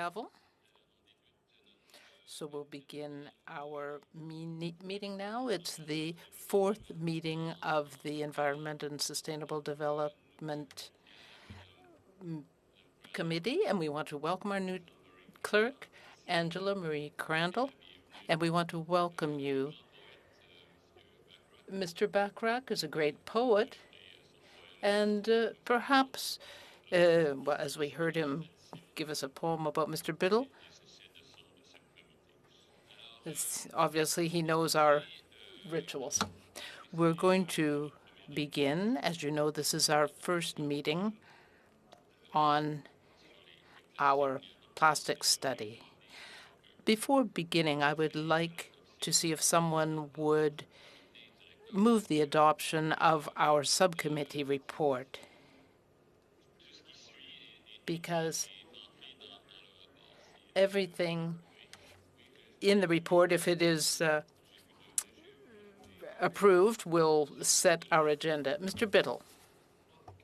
gavel. So we'll begin our meeting now. It's the fourth meeting of the Environment and Sustainable Development Committee, and we want to welcome our new clerk, Angela Marie Crandall, and we want to welcome you. Mr. Bachrach is a great poet, and perhaps, well, as we heard him give us a poem about Mr. Biddle, obviously he knows our rituals. We're going to begin. As you know, this is our first meeting on our plastic study. Before beginning, I would like to see if someone would move the adoption of our subcommittee report, because everything in the report, if it is approved, will set our agenda. Mr. Biddle.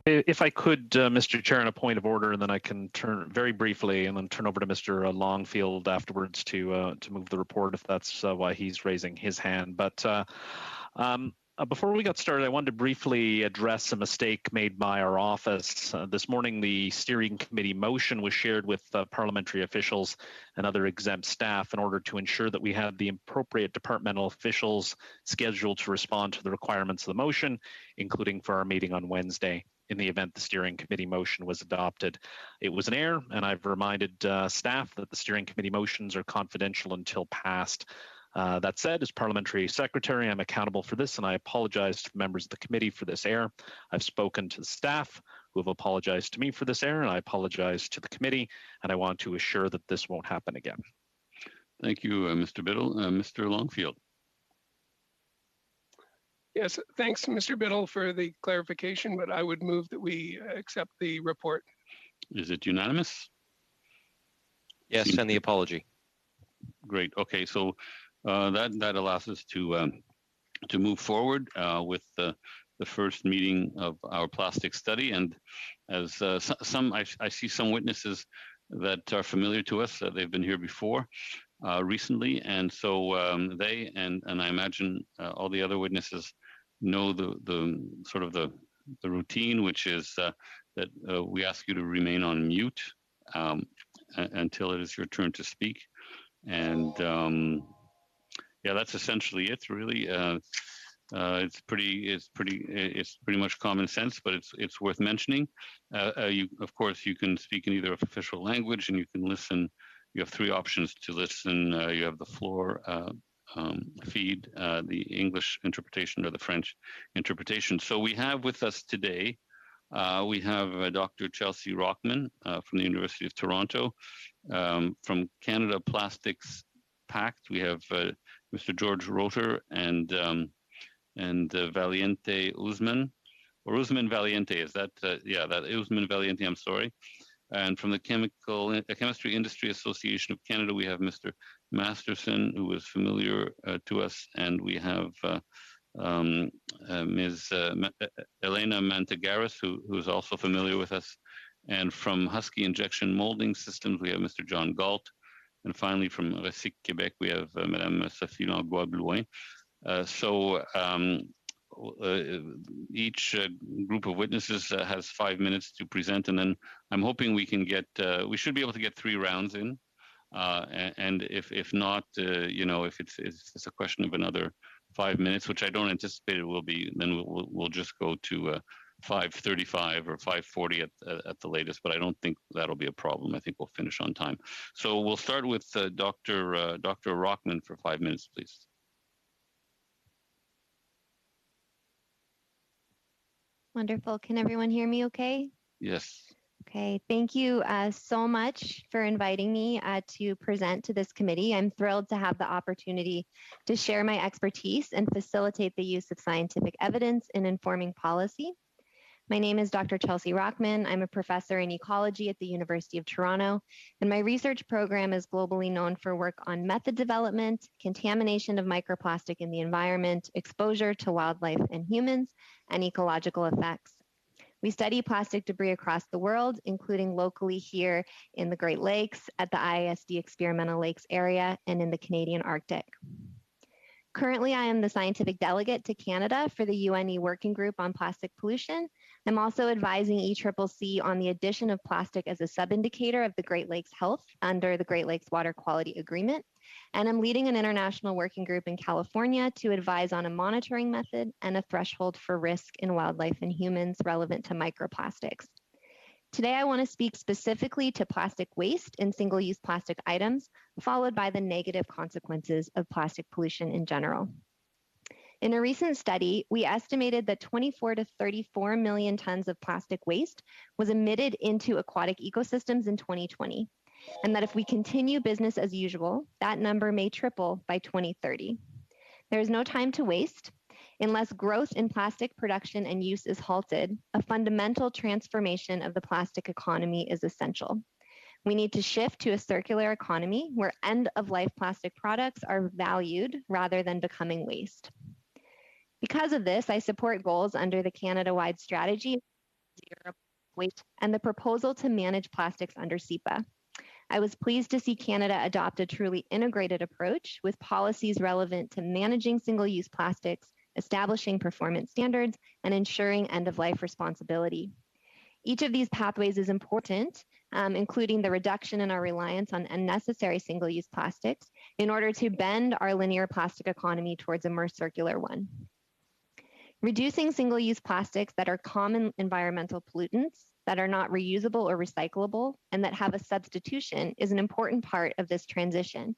If I could, Mr. Chair, on a point of order, and then I can turn very briefly and then turn over to Mr. Longfield afterwards to move the report, if that's why he's raising his hand. But before we got started, I wanted to briefly address a mistake made by our office. This morning, the steering committee motion was shared with parliamentary officials and other exempt staff in order to ensure that we had the appropriate departmental officials scheduled to respond to the requirements of the motion, including for our meeting on Wednesday, in the event the steering committee motion was adopted. It was an error, and I've reminded staff that the steering committee motions are confidential until passed. That said, as parliamentary secretary, I'm accountable for this, and I apologize to the members of the committee for this error. I've spoken to the staff who have apologized to me for this error, and I apologize to the committee, and I want to assure that this won't happen again. Thank you, Mr. Biddle. Mr. Longfield. Yes, thanks, Mr. Biddle, for the clarification, but I would move that we accept the report. Is it unanimous? Yes, and the apology. Great. Okay, so that allows us to move forward with the first meeting of our plastic study. And as I see some witnesses that are familiar to us, they've been here before recently, and so they and I imagine all the other witnesses know the sort of the routine, which is that we ask you to remain on mute until it is your turn to speak. And yeah, that's essentially it, really. It's pretty much common sense, but it's worth mentioning. Of course, you can speak in either official language, and you can listen. You have three options to listen. You have the floor feed, the English interpretation, or the French interpretation. So we have with us today, we have Dr. Chelsea Rockman from the University of Toronto. From Canada Plastics Pact, we have Mr. George Roter and Valiente Usman, or Usman Valiente, is that, yeah, that Usman Valiente, I'm sorry. And from the Chemistry Industry Association of Canada, we have Mr. Masterson, who is familiar to us, and we have Ms. Elena Mantagaris, who is also familiar with us. And from Husky Injection Molding Systems, we have Mr. John Galt. And finally, from Recyc Québec, we have Madame Sophie Langlois-Blouin. So each group of witnesses has 5 minutes to present, and then I'm hoping we can get, we should be able to get 3 rounds in. And if not, you know, if it's a question of another 5 minutes, which I don't anticipate it will be, then we'll just go to 5:35 or 5:40 at the latest, but I don't think that'll be a problem. I think we'll finish on time. So we'll start with Dr. Rockman for 5 minutes, please. Wonderful. Can everyone hear me okay? Yes. Okay, thank you so much for inviting me to present to this committee. I'm thrilled to have the opportunity to share my expertise and facilitate the use of scientific evidence in informing policy. My name is Dr. Chelsea Rockman. I'm a professor in ecology at the University of Toronto, and my research program is globally known for work on method development, contamination of microplastic in the environment, exposure to wildlife and humans, and ecological effects. We study plastic debris across the world, including locally here in the Great Lakes, at the IISD Experimental Lakes area, and in the Canadian Arctic. Currently, I am the scientific delegate to Canada for the UNE Working Group on Plastic Pollution. I'm also advising ECCC on the addition of plastic as a sub-indicator of the Great Lakes health under the Great Lakes Water Quality Agreement. And I'm leading an international working group in California to advise on a monitoring method and a threshold for risk in wildlife and humans relevant to microplastics. Today, I want to speak specifically to plastic waste and single-use plastic items, followed by the negative consequences of plastic pollution in general. In a recent study, we estimated that 24 to 34 million tons of plastic waste was emitted into aquatic ecosystems in 2020, and that if we continue business as usual, that number may triple by 2030. There is no time to waste. Unless growth in plastic production and use is halted, a fundamental transformation of the plastic economy is essential. We need to shift to a circular economy where end-of-life plastic products are valued rather than becoming waste. Because of this, I support goals under the Canada-wide strategy zero waste and the proposal to manage plastics under SEPA. I was pleased to see Canada adopt a truly integrated approach with policies relevant to managing single-use plastics, establishing performance standards, and ensuring end-of-life responsibility. Each of these pathways is important, including the reduction in our reliance on unnecessary single-use plastics in order to bend our linear plastic economy towards a more circular one. Reducing single-use plastics that are common environmental pollutants, that are not reusable or recyclable, and that have a substitution is an important part of this transition.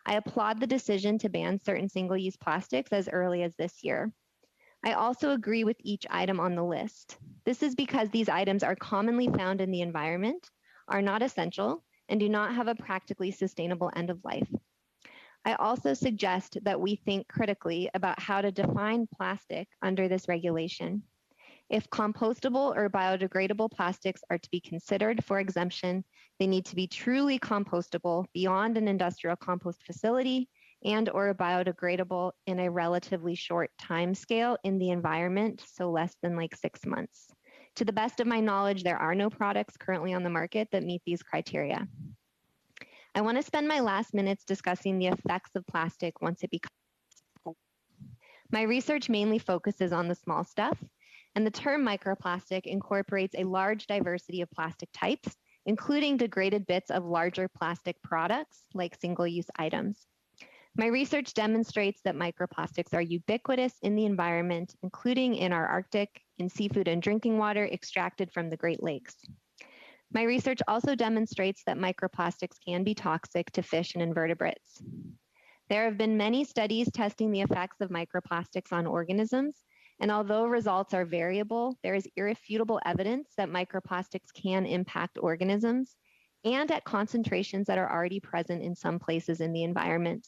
I applaud the decision to ban certain single-use plastics as early as this year. I also agree with each item on the list. This is because these items are commonly found in the environment, are not essential, and do not have a practically sustainable end of life. I also suggest that we think critically about how to define plastic under this regulation. If compostable or biodegradable plastics are to be considered for exemption, they need to be truly compostable beyond an industrial compost facility and or biodegradable in a relatively short time scale in the environment, so less than like 6 months. To the best of my knowledge, there are no products currently on the market that meet these criteria. I want to spend my last minutes discussing the effects of plastic once it becomes. My research mainly focuses on the small stuff, and the term microplastic incorporates a large diversity of plastic types, including degraded bits of larger plastic products like single-use items. My research demonstrates that microplastics are ubiquitous in the environment, including in our Arctic, in seafood and drinking water extracted from the Great Lakes. My research also demonstrates that microplastics can be toxic to fish and invertebrates. There have been many studies testing the effects of microplastics on organisms, and although results are variable, there is irrefutable evidence that microplastics can impact organisms and at concentrations that are already present in some places in the environment.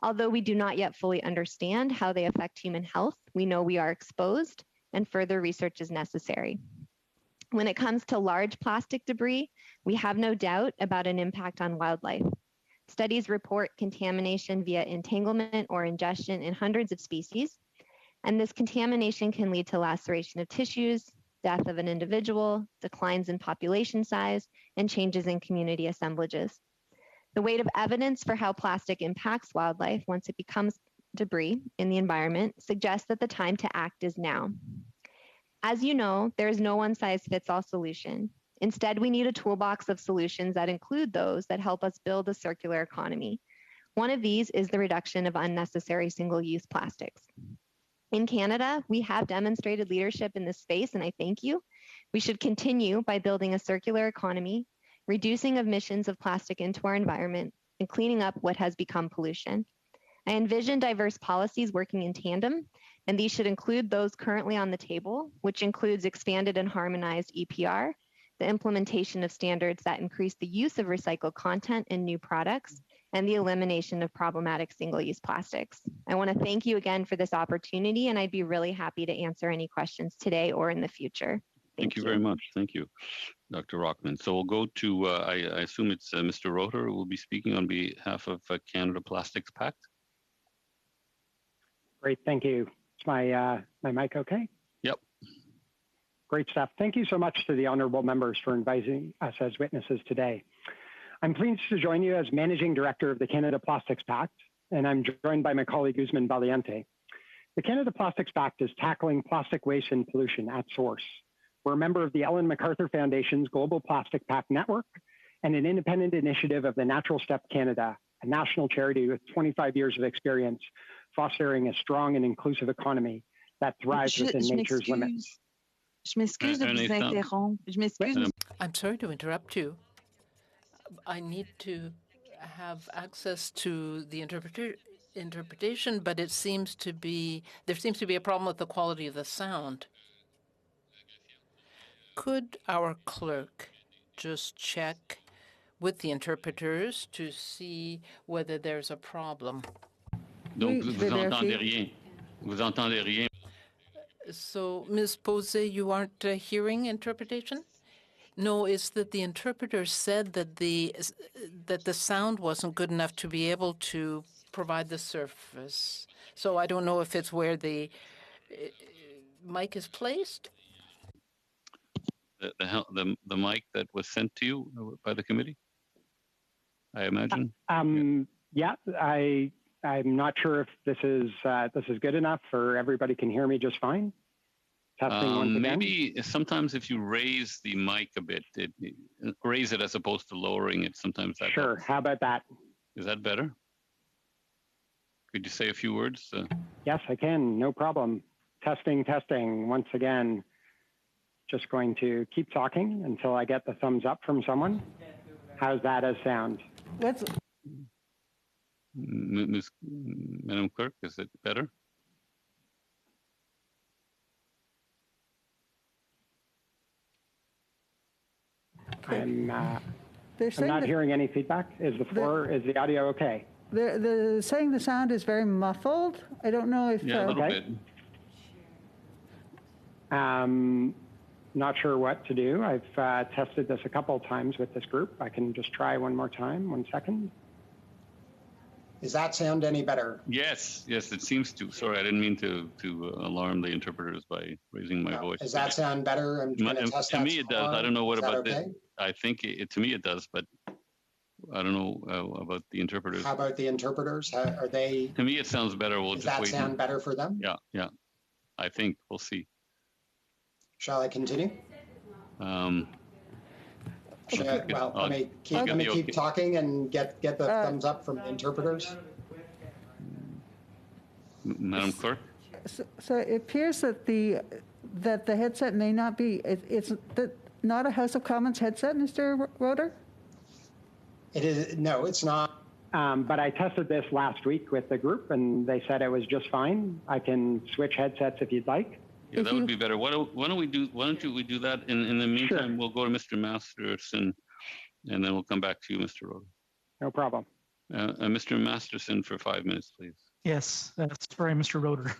Although we do not yet fully understand how they affect human health, we know we are exposed and further research is necessary. When it comes to large plastic debris, we have no doubt about an impact on wildlife. Studies report contamination via entanglement or ingestion in hundreds of species, and this contamination can lead to laceration of tissues, death of an individual, declines in population size, and changes in community assemblages. The weight of evidence for how plastic impacts wildlife once it becomes debris in the environment suggests that the time to act is now. As you know, there is no one-size-fits-all solution. Instead, we need a toolbox of solutions that include those that help us build a circular economy. One of these is the reduction of unnecessary single-use plastics. In Canada, we have demonstrated leadership in this space, and I thank you. We should continue by building a circular economy, reducing emissions of plastic into our environment, and cleaning up what has become pollution. I envision diverse policies working in tandem, and these should include those currently on the table, which includes expanded and harmonized EPR, the implementation of standards that increase the use of recycled content in new products, and the elimination of problematic single-use plastics. I want to thank you again for this opportunity, and I'd be really happy to answer any questions today or in the future. Thank you very much. Thank you, Dr. Rockman. So we'll go to, I assume it's Mr. Roter who will be speaking on behalf of Canada Plastics Pact. Great, thank you. Is my mic okay? Yep. Great stuff. Thank you so much to the honorable members for inviting us as witnesses today. I'm pleased to join you as Managing Director of the Canada Plastics Pact, and I'm joined by my colleague Usman Valiente. The Canada Plastics Pact is tackling plastic waste and pollution at source. We're a member of the Ellen MacArthur Foundation's Global Plastic Pact Network and an independent initiative of the Natural Step Canada, a national charity with 25 years of experience fostering a strong and inclusive economy that thrives within nature's limits. Je m'excuse de vous interrompre. Je m'excuse. I'm sorry to interrupt you. I need to have access to the interpretation, but there seems to be a problem with the quality of the sound. Could our clerk just check with the interpreters to see whether there's a problem? Donc, vous entendez rien. Vous entendez rien. So, Ms. Posey, you aren't hearing interpretation? No, it's that the interpreter said that the sound wasn't good enough to be able to provide the service. So I don't know if it's where the mic is placed. The mic that was sent to you by the committee, I imagine. Yeah, I'm not sure if this is good enough or everybody can hear me just fine. Testing once again. Maybe sometimes if you raise the mic a bit, raise it as opposed to lowering it, sometimes that Sure, helps. How about that? Is that better? Could you say a few words? Yes, I can, no problem. Testing, once again. Just going to keep talking until I get the thumbs up from someone. How's that as sound? Madam Clerk, is it better? I'm not hearing any feedback. Is the audio okay? They're saying the sound is very muffled. I don't know if... Yeah, a little bit. Not sure what to do. I've tested this a couple of times with this group. I can just try one more time. 1 second. Does that sound any better? Yes, it seems to. Sorry, I didn't mean to alarm the interpreters by raising my voice. Does that sound better? I'm trying to test that. To me, it does. I don't know what about okay? this. I think to me it does, but I don't know about the interpreters. How about the interpreters? Are they? To me, it sounds better. We'll Does just wait. Does that sound better for them? Yeah. I think we'll see. Shall I continue? Well, let me keep talking and get the thumbs up from the interpreters. Madam Clerk? So it appears that the headset may not be, it's not a House of Commons headset, Mr. Roeder? It is, no, it's not. But I tested this last week with the group and they said it was just fine. I can switch headsets if you'd like. Yeah, that would be better. Why don't we do that? In the meantime, We'll go to Mr. Masterson, and then we'll come back to you, Mr. Roeder. No problem. Mr. Masterson for 5 minutes, please. Yes, sorry, Mr. Roeder.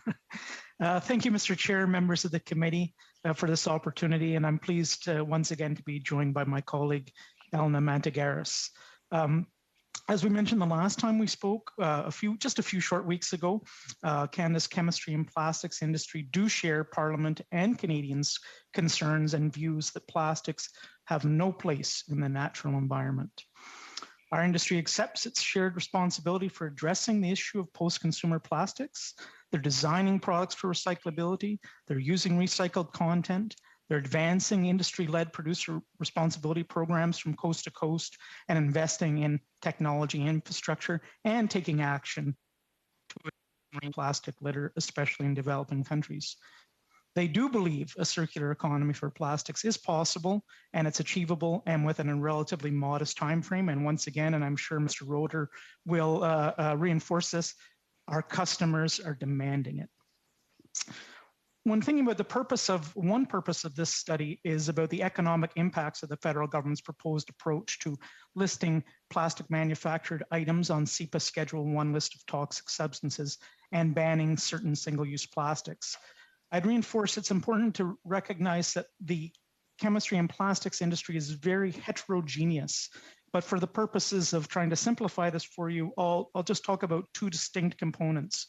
Thank you, Mr. Chair, members of the committee, for this opportunity, and I'm pleased once again to be joined by my colleague, Elena Mantagaris. As we mentioned the last time we spoke, just a few short weeks ago, Canada's chemistry and plastics industry do share Parliament and Canadians' concerns and views that plastics have no place in the natural environment. Our industry accepts its shared responsibility for addressing the issue of post-consumer plastics. They're designing products for recyclability, they're using recycled content, they're advancing industry-led producer responsibility programs from coast to coast and investing in technology infrastructure and taking action to eliminate plastic litter, especially in developing countries. They do believe a circular economy for plastics is possible and it's achievable and within a relatively modest time frame. And once again, and I'm sure Mr. Roeder will reinforce this, our customers are demanding it. When thinking about one purpose of this study is about the economic impacts of the federal government's proposed approach to listing plastic manufactured items on CEPA Schedule 1 list of toxic substances and banning certain single-use plastics. I'd reinforce it's important to recognize that the chemistry and plastics industry is very heterogeneous, but for the purposes of trying to simplify this for you, I'll just talk about two distinct components.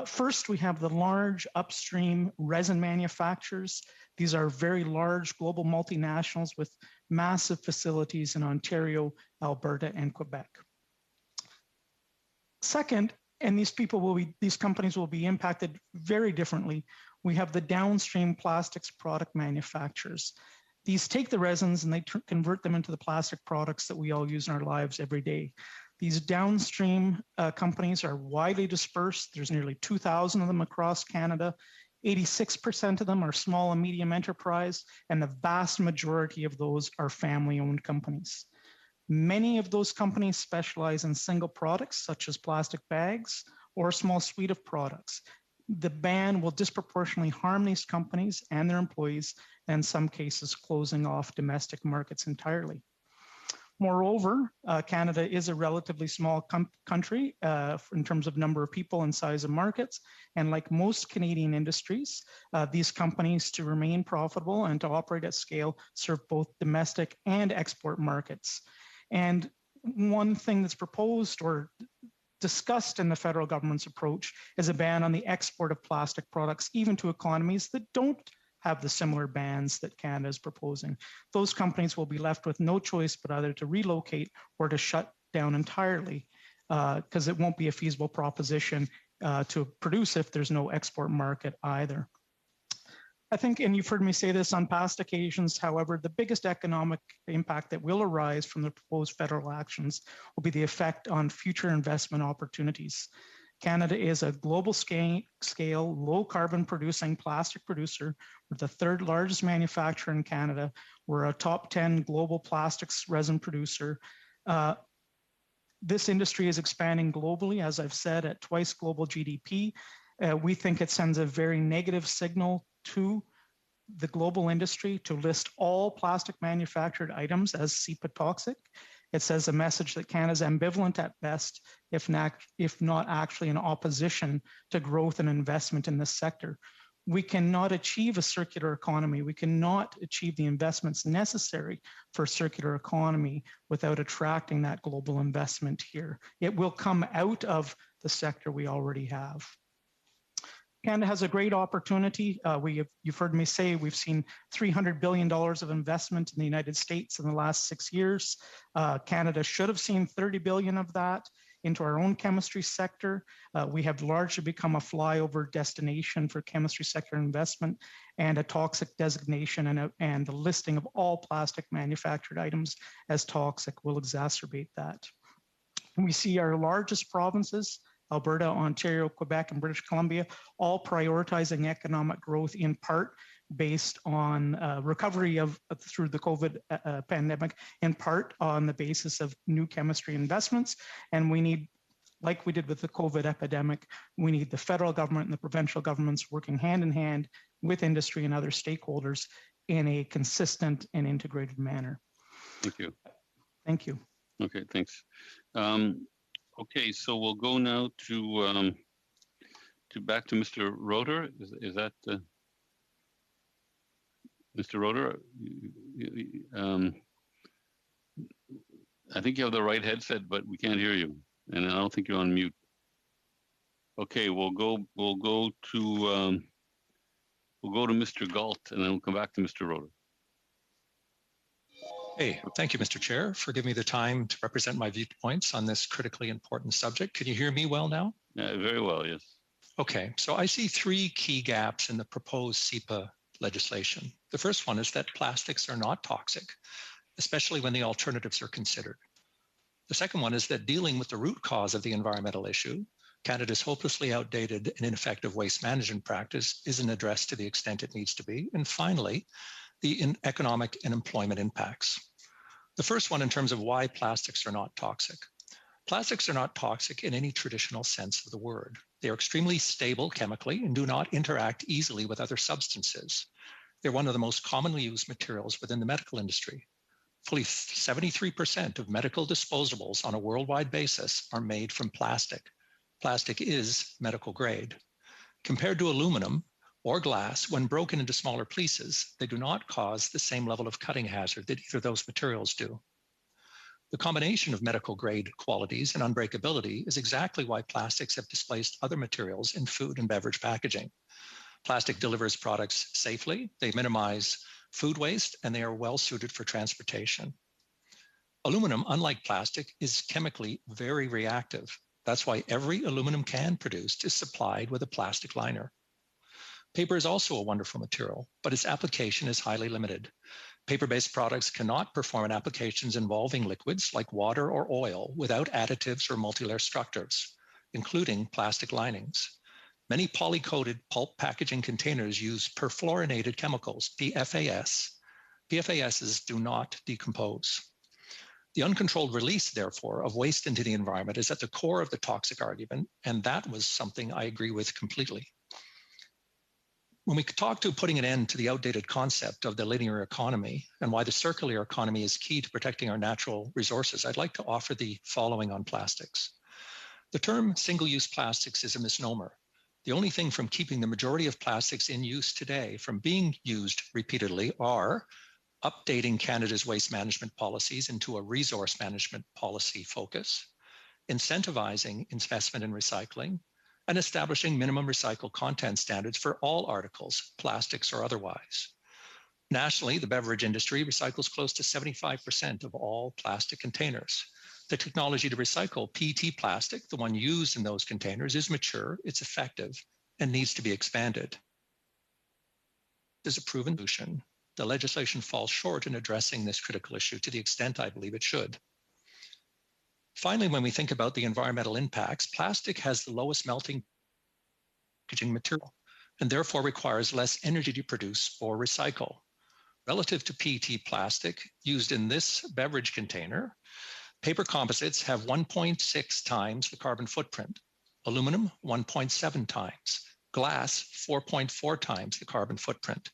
First, we have the large upstream resin manufacturers. These are very large global multinationals with massive facilities in Ontario, Alberta, and Quebec. Second, and these companies will be impacted very differently, we have the downstream plastics product manufacturers. These take the resins and they convert them into the plastic products that we all use in our lives every day. These downstream companies are widely dispersed. There's nearly 2,000 of them across Canada. 86% of them are small and medium enterprise, and the vast majority of those are family-owned companies. Many of those companies specialize in single products, such as plastic bags or a small suite of products. The ban will disproportionately harm these companies and their employees, and in some cases, closing off domestic markets entirely. Moreover, Canada is a relatively small country in terms of number of people and size of markets. And like most Canadian industries, these companies, to remain profitable and to operate at scale, serve both domestic and export markets. And one thing that's proposed or discussed in the federal government's approach is a ban on the export of plastic products, even to economies that don't have the similar bans that Canada is proposing. Those companies will be left with no choice but either to relocate or to shut down entirely, because it won't be a feasible proposition to produce if there's no export market either. I think, and you've heard me say this on past occasions, however, the biggest economic impact that will arise from the proposed federal actions will be the effect on future investment opportunities. Canada is a global scale, low carbon producing plastic producer. We're the third largest manufacturer in Canada. We're a top 10 global plastics resin producer. This industry is expanding globally, as I've said, at twice global GDP. We think it sends a very negative signal to the global industry to list all plastic manufactured items as SEPA toxic. It says a message that Canada is ambivalent at best, if not actually in opposition to growth and investment in this sector. We cannot achieve a circular economy. We cannot achieve the investments necessary for a circular economy without attracting that global investment here. It will come out of the sector we already have. Canada has a great opportunity. You've heard me say we've seen $300 billion of investment in the United States in the last 6 years. Canada should have seen $30 billion of that into our own chemistry sector. We have largely become a flyover destination for chemistry sector investment, and a toxic designation and the listing of all plastic manufactured items as toxic will exacerbate that. We see our largest provinces, Alberta, Ontario, Quebec, and British Columbia, all prioritizing economic growth in part based on recovery through the COVID pandemic, in part on the basis of new chemistry investments. And we need, like we did with the COVID epidemic, we need the federal government and the provincial governments working hand in hand with industry and other stakeholders in a consistent and integrated manner. Thank you. Thank you. Okay, thanks. Okay, so we'll go now to back to Mr. Roeder. Is that Mr. Roeder? I think you have the right headset, but we can't hear you, and I don't think you're on mute. Okay, we'll go to Mr. Galt, and then we'll come back to Mr. Roeder. Hey, thank you, Mr. Chair, for giving me the time to represent my viewpoints on this critically important subject. Can you hear me well now? Very well, yes. Okay, so I see three key gaps in the proposed SEPA legislation. The first one is that plastics are not toxic, especially when the alternatives are considered. The second one is that dealing with the root cause of the environmental issue, Canada's hopelessly outdated and ineffective waste management practice, isn't addressed to the extent it needs to be. And finally, the economic and employment impacts. The first one in terms of why plastics are not toxic. Plastics are not toxic in any traditional sense of the word. They are extremely stable chemically and do not interact easily with other substances. They're one of the most commonly used materials within the medical industry. Fully 73% of medical disposables on a worldwide basis are made from plastic. Plastic is medical grade. Compared to aluminum or glass, when broken into smaller pieces, they do not cause the same level of cutting hazard that either of those materials do. The combination of medical grade qualities and unbreakability is exactly why plastics have displaced other materials in food and beverage packaging. Plastic delivers products safely, they minimize food waste, and they are well suited for transportation. Aluminum, unlike plastic, is chemically very reactive. That's why every aluminum can produced is supplied with a plastic liner. Paper is also a wonderful material, but its application is highly limited. Paper-based products cannot perform in applications involving liquids like water or oil without additives or multilayer structures, including plastic linings. Many poly-coated pulp packaging containers use perfluorinated chemicals, PFAS. PFASs do not decompose. The uncontrolled release, therefore, of waste into the environment is at the core of the toxic argument, and that was something I agree with completely. When we talk to putting an end to the outdated concept of the linear economy and why the circular economy is key to protecting our natural resources, I'd like to offer the following on plastics. The term single-use plastics is a misnomer. The only thing from keeping the majority of plastics in use today from being used repeatedly are updating Canada's waste management policies into a resource management policy focus, incentivizing investment in recycling, and establishing minimum recycled content standards for all articles, plastics or otherwise. Nationally, the beverage industry recycles close to 75% of all plastic containers. The technology to recycle PET plastic, the one used in those containers, is mature, it's effective, and needs to be expanded. There's a proven solution. The legislation falls short in addressing this critical issue to the extent I believe it should. Finally, when we think about the environmental impacts, plastic has the lowest melting packaging material and therefore requires less energy to produce or recycle. Relative to PET plastic used in this beverage container, paper composites have 1.6 times the carbon footprint, aluminum 1.7 times, glass 4.4 times the carbon footprint.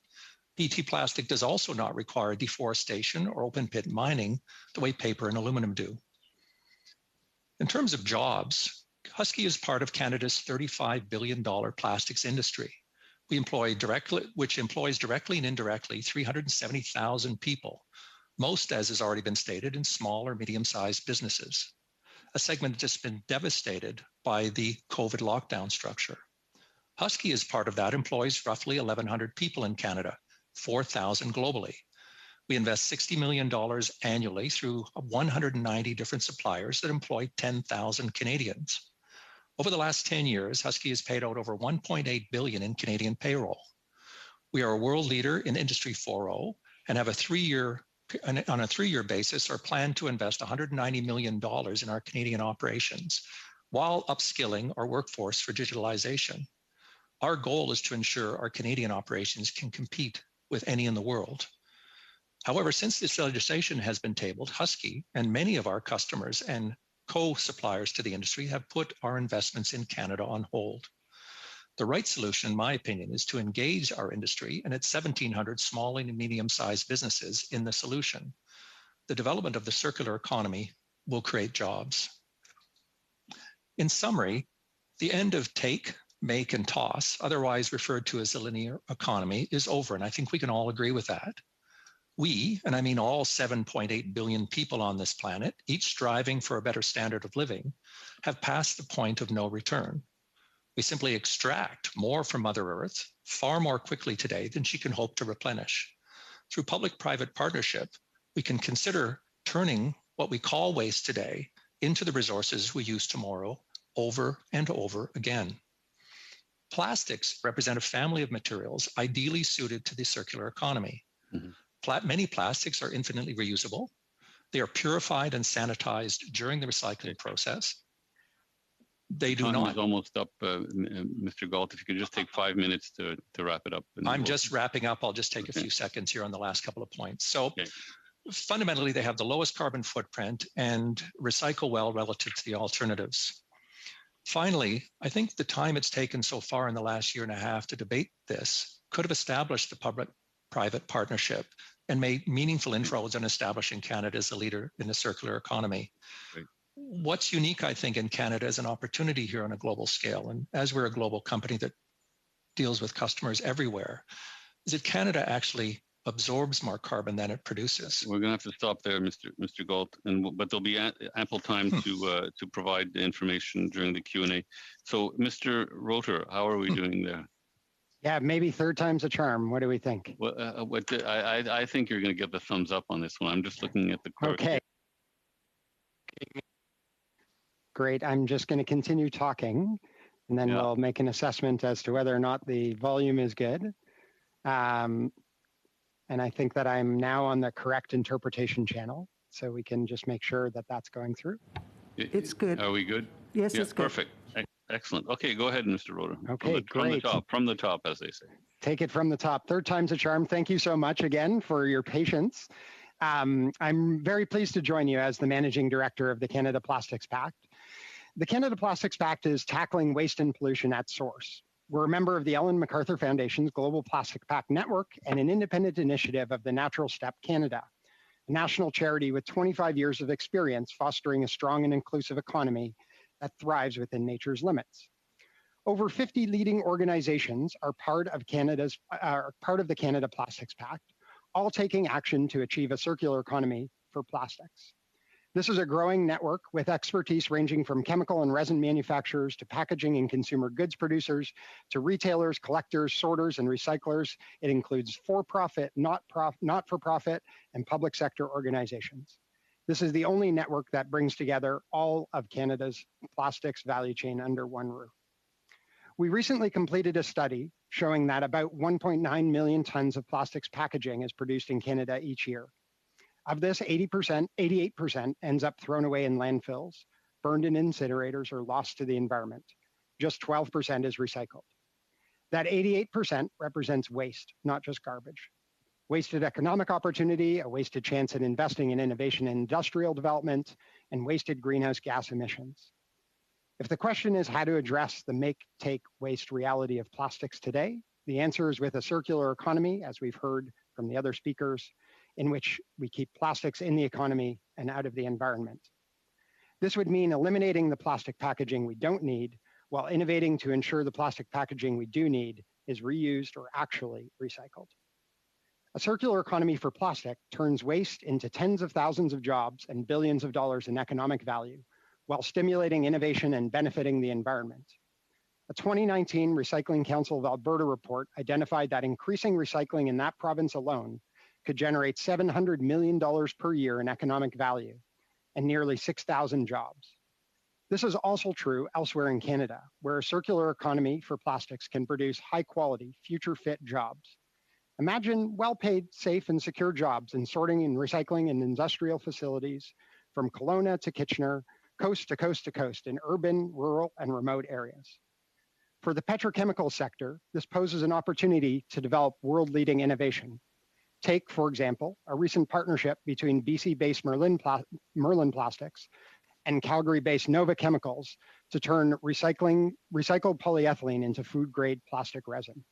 PET plastic does also not require deforestation or open pit mining the way paper and aluminum do. In terms of jobs, Husky is part of Canada's $35 billion plastics industry. Which employs directly and indirectly 370,000 people, most, as has already been stated, in small or medium-sized businesses, a segment that's been devastated by the COVID lockdown structure. Husky, as part of that, employs roughly 1,100 people in Canada, 4,000 globally. We invest $60 million annually through 190 different suppliers that employ 10,000 Canadians. Over the last 10 years, Husky has paid out over $1.8 billion in Canadian payroll. We are a world leader in Industry 4.0 and have on a three-year basis are planned to invest $190 million in our Canadian operations while upskilling our workforce for digitalization. Our goal is to ensure our Canadian operations can compete with any in the world. However, since this legislation has been tabled, Husky and many of our customers and co-suppliers to the industry have put our investments in Canada on hold. The right solution, in my opinion, is to engage our industry and its 1,700 small and medium-sized businesses in the solution. The development of the circular economy will create jobs. In summary, the end of take, make, and toss, otherwise referred to as the linear economy, is over, and I think we can all agree with that. We, and I mean all 7.8 billion people on this planet, each striving for a better standard of living, have passed the point of no return. We simply extract more from Mother Earth far more quickly today than she can hope to replenish. Through public-private partnership, we can consider turning what we call waste today into the resources we use tomorrow over and over again. Plastics represent a family of materials ideally suited to the circular economy. Mm-hmm. Many plastics are infinitely reusable. They are purified and sanitized during the recycling process. They do not. Time is almost up, Mr. Galt. If you could just take 5 minutes to wrap it up. I'm just wrapping up. I'll just take a few seconds here on the last couple of points. So fundamentally, they have the lowest carbon footprint and recycle well relative to the alternatives. Finally, I think the time it's taken so far in the last year and a half to debate this could have established the public-private partnership and made meaningful inroads on establishing Canada as a leader in the circular economy. Right. What's unique, I think, in Canada is an opportunity here on a global scale. And as we're a global company that deals with customers everywhere, is that Canada actually absorbs more carbon than it produces. We're going to have to stop there, Mr. Galt, but there'll be ample time to provide the information during the Q&A. So, Mr. Roter, how are we doing there? Yeah, maybe third time's a charm. What do we think? Well, I think you're going to get the thumbs up on this one. I'm just looking at the clerk. Okay. Great. I'm just going to continue talking, and then we'll make an assessment as to whether or not the volume is good. And I think that I'm now on the correct interpretation channel, so we can just make sure that that's going through. It's good. Are we good? Yes, it's good. Perfect. Excellent. Okay, go ahead, Mr. Roter. Okay, great. From the top, as they say. Take it from the top. Third time's a charm. Thank you so much again for your patience. I'm very pleased to join you as the Managing Director of the Canada Plastics Pact. The Canada Plastics Pact is tackling waste and pollution at source. We're a member of the Ellen MacArthur Foundation's Global Plastic Pact Network and an independent initiative of the Natural Step Canada, a national charity with 25 years of experience fostering a strong and inclusive economy that thrives within nature's limits. Over 50 leading organizations are part of the Canada Plastics Pact, all taking action to achieve a circular economy for plastics. This is a growing network with expertise ranging from chemical and resin manufacturers to packaging and consumer goods producers to retailers, collectors, sorters, and recyclers. It includes for-profit, not-for-profit, and public sector organizations. This is the only network that brings together all of Canada's plastics value chain under one roof. We recently completed a study showing that about 1.9 million tons of plastics packaging is produced in Canada each year. Of this, 88% ends up thrown away in landfills, burned in incinerators, or lost to the environment. Just 12% is recycled. That 88% represents waste, not just garbage. Wasted economic opportunity, a wasted chance at investing in innovation and industrial development, and wasted greenhouse gas emissions. If the question is how to address the make, take, waste reality of plastics today, the answer is with a circular economy, as we've heard from the other speakers, in which we keep plastics in the economy and out of the environment. This would mean eliminating the plastic packaging we don't need, while innovating to ensure the plastic packaging we do need is reused or actually recycled. A circular economy for plastic turns waste into tens of thousands of jobs and billions of dollars in economic value, while stimulating innovation and benefiting the environment. A 2019 Recycling Council of Alberta report identified that increasing recycling in that province alone could generate $700 million per year in economic value and nearly 6,000 jobs. This is also true elsewhere in Canada, where a circular economy for plastics can produce high-quality, future-fit jobs. Imagine well-paid, safe, and secure jobs in sorting and recycling in industrial facilities from Kelowna to Kitchener, coast to coast to coast in urban, rural, and remote areas. For the petrochemical sector, this poses an opportunity to develop world-leading innovation. Take, for example, a recent partnership between BC-based Merlin Plastics and Calgary-based Nova Chemicals to turn recycled polyethylene into food-grade plastic resin.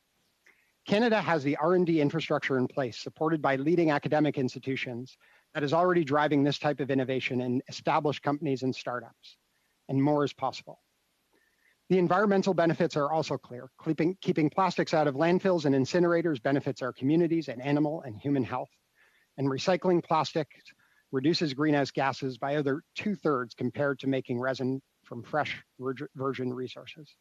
Canada has the R&D infrastructure in place, supported by leading academic institutions, that is already driving this type of innovation in established companies and startups, and more is possible. The environmental benefits are also clear. Keeping plastics out of landfills and incinerators benefits our communities and animal and human health. And recycling plastics reduces greenhouse gases by over 2/3 compared to making resin from fresh virgin resources.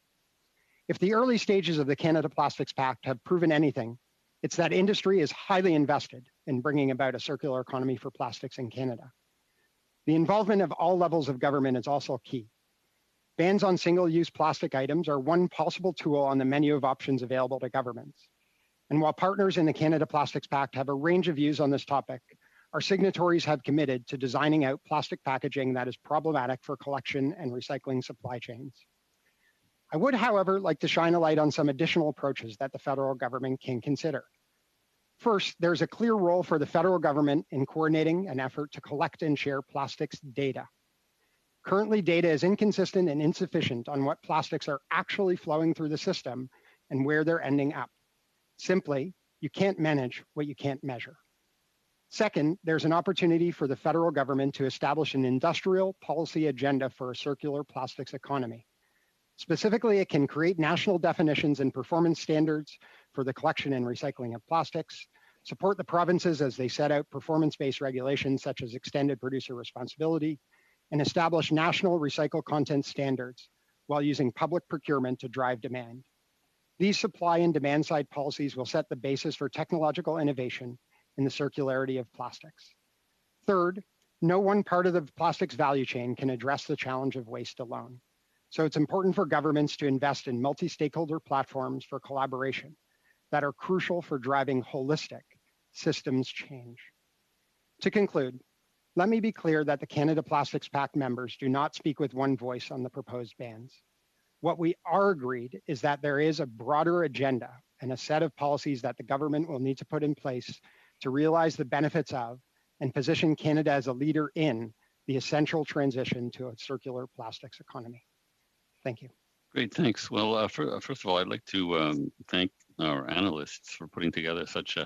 If the early stages of the Canada Plastics Pact have proven anything, it's that industry is highly invested in bringing about a circular economy for plastics in Canada. The involvement of all levels of government is also key. Bans on single-use plastic items are one possible tool on the menu of options available to governments. And while partners in the Canada Plastics Pact have a range of views on this topic, our signatories have committed to designing out plastic packaging that is problematic for collection and recycling supply chains. I would, however, like to shine a light on some additional approaches that the federal government can consider. First, there's a clear role for the federal government in coordinating an effort to collect and share plastics data. Currently, data is inconsistent and insufficient on what plastics are actually flowing through the system and where they're ending up. Simply, you can't manage what you can't measure. Second, there's an opportunity for the federal government to establish an industrial policy agenda for a circular plastics economy. Specifically, it can create national definitions and performance standards for the collection and recycling of plastics, support the provinces as they set out performance-based regulations such as extended producer responsibility, and establish national recycled content standards while using public procurement to drive demand. These supply and demand side policies will set the basis for technological innovation in the circularity of plastics. Third, no one part of the plastics value chain can address the challenge of waste alone. So it's important for governments to invest in multi-stakeholder platforms for collaboration that are crucial for driving holistic systems change. To conclude, let me be clear that the Canada Plastics Pact members do not speak with one voice on the proposed bans. What we are agreed is that there is a broader agenda and a set of policies that the government will need to put in place to realize the benefits of and position Canada as a leader in the essential transition to a circular plastics economy. Thank you. Great, thanks. Well, first of all, I'd like to thank our analysts for putting together such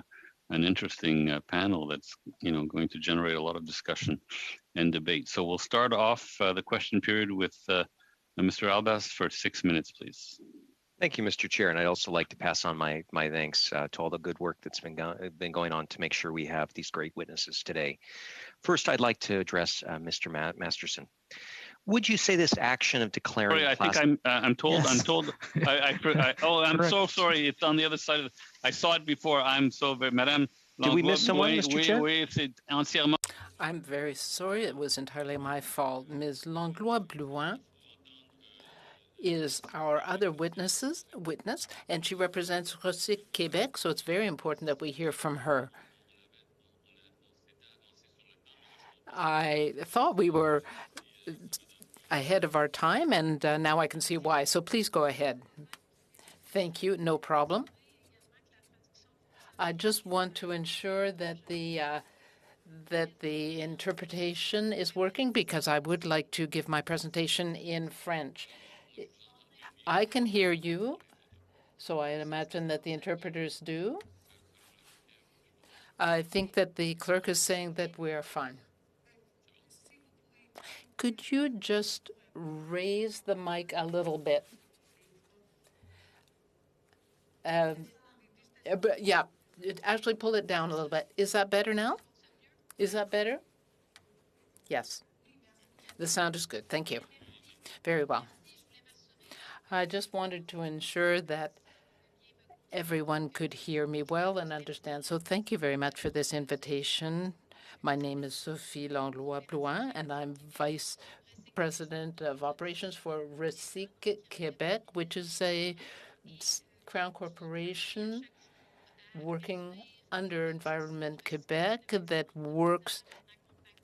an interesting panel that's going to generate a lot of discussion and debate. So we'll start off the question period with Mr. Albas for 6 minutes, please. Thank you, Mr. Chair, and I'd also like to pass on my thanks to all the good work that's been going on to make sure we have these great witnesses today. First, I'd like to address Mr. Masterson. Would you say this action of declaring? Sorry, I think I'm told. Yes. I'm told. I'm so sorry. It's on the other side of it. I saw it before. I'm so very, Madame. Did we miss someone, Mr. Chair? I'm very sorry. It was entirely my fault. Ms. Langlois-Blouin is our other witness, and she represents Recyc Québec, so it's very important that we hear from her. I thought we were ahead of our time, and now I can see why. So please go ahead. Thank you. No problem. I just want to ensure that the interpretation is working because I would like to give my presentation in French. I can hear you, so I imagine that the interpreters do. I think that the clerk is saying that we are fine. Could you just raise the mic a little bit? But yeah, actually pull it down a little bit. Is that better now? Is that better? Yes. The sound is good. Thank you. Very well. I just wanted to ensure that everyone could hear me well and understand. So thank you very much for this invitation. My name is Sophie Langlois-Blouin, and I'm Vice President of Operations for Recyc Québec, which is a Crown corporation working under Environment Québec that works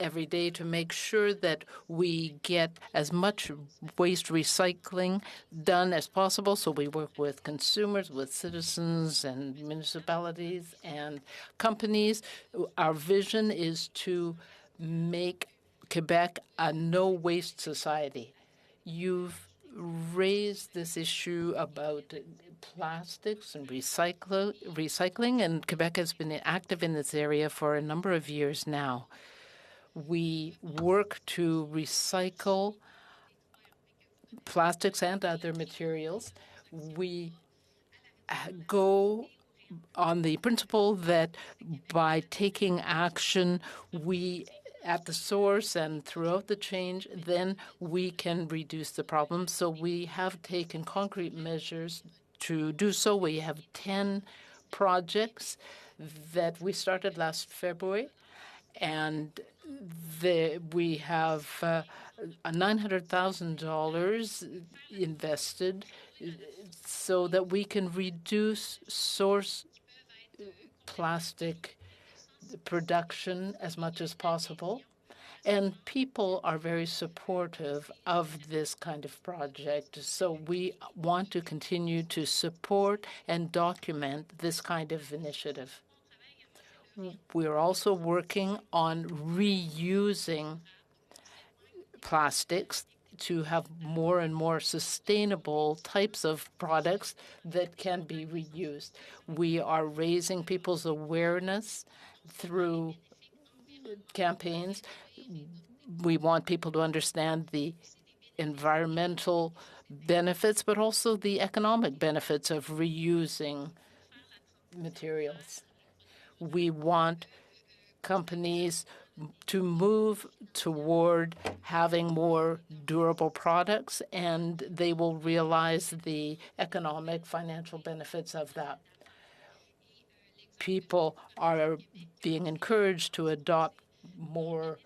every day to make sure that we get as much waste recycling done as possible. So we work with consumers, with citizens and municipalities and companies. Our vision is to make Quebec a no-waste society. You've raised this issue about plastics and recycling, and Quebec has been active in this area for a number of years now. We work to recycle plastics and other materials. We go on the principle that by taking action, we at the source and throughout the change, then we can reduce the problem. So we have taken concrete measures to do so. We have 10 projects that we started last February, and we have $900,000 invested so that we can reduce source plastic production as much as possible. And people are very supportive of this kind of project. So we want to continue to support and document this kind of initiative. We're also working on reusing plastics to have more and more sustainable types of products that can be reused. We are raising people's awareness through campaigns. We want people to understand the environmental benefits, but also the economic benefits of reusing materials. We want companies to move toward having more durable products, and they will realize the economic financial benefits of that. People are being encouraged to adopt more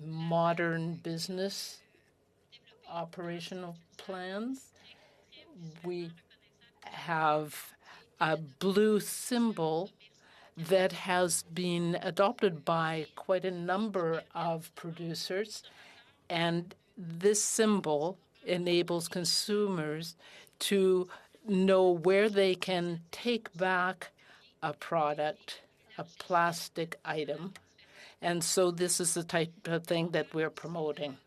modern business operational plans. We have a blue symbol that has been adopted by quite a number of producers, and this symbol enables consumers to know where they can take back a product, a plastic item. And so this is the type of thing that we're promoting.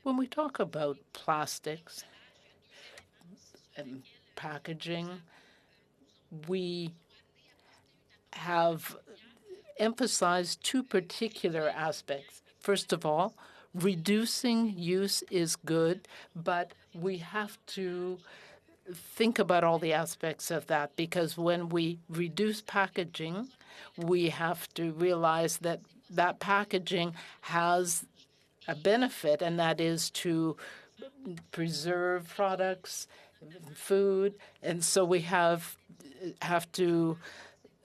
When we talk about plastics and packaging, we have emphasized two particular aspects. First of all, reducing use is good, but we have to think about all the aspects of that, because when we reduce packaging, we have to realize that that packaging has a benefit, and that is to preserve products, food. And so we have to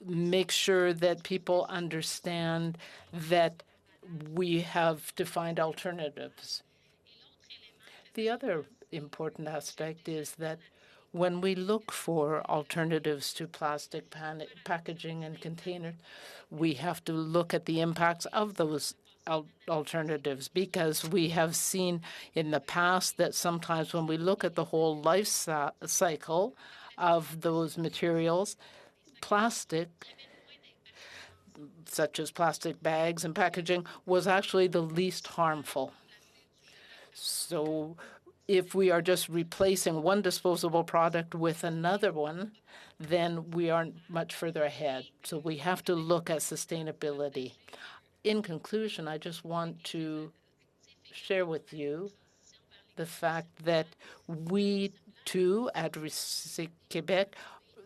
make sure that people understand that we have to find alternatives. The other important aspect is that when we look for alternatives to plastic packaging and containers, we have to look at the impacts of those alternatives, because we have seen in the past that sometimes when we look at the whole life cycle of those materials, plastic, such as plastic bags and packaging, was actually the least harmful. So if we are just replacing one disposable product with another one, then we aren't much further ahead. So we have to look at sustainability. In conclusion, I just want to share with you the fact that we, too, at Recyc Quebec,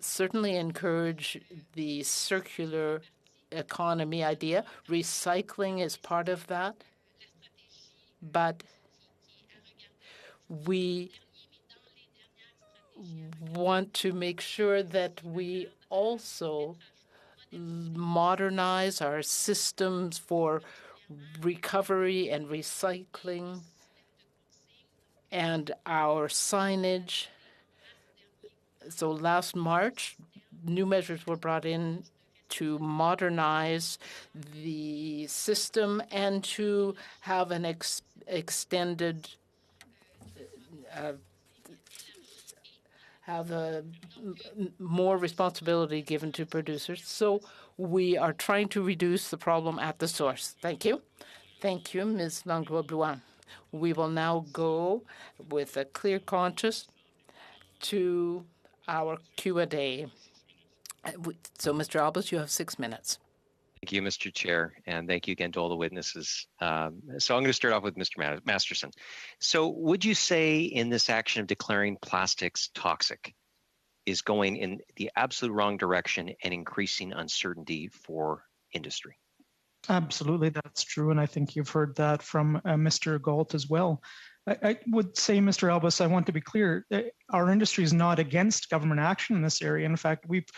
certainly encourage the circular economy idea. Recycling is part of that, but we want to make sure that we also modernize our systems for recovery and recycling and our signage. So last March, new measures were brought in to modernize the system and to have an extended have more responsibility given to producers. So we are trying to reduce the problem at the source. Thank you. Thank you, Ms. Langlois-Blouin. We will now go with a clear conscience to our Q&A. So, Mr. Albus, you have 6 minutes. Thank you, Mr. Chair, and thank you again to all the witnesses. So I'm going to start off with Mr. Masterson. So would you say in this action of declaring plastics toxic is going in the absolute wrong direction and increasing uncertainty for industry? Absolutely, that's true, and I think you've heard that from Mr. Galt as well. I would say, Mr. Albus, I want to be clear, our industry is not against government action in this area. In fact, we've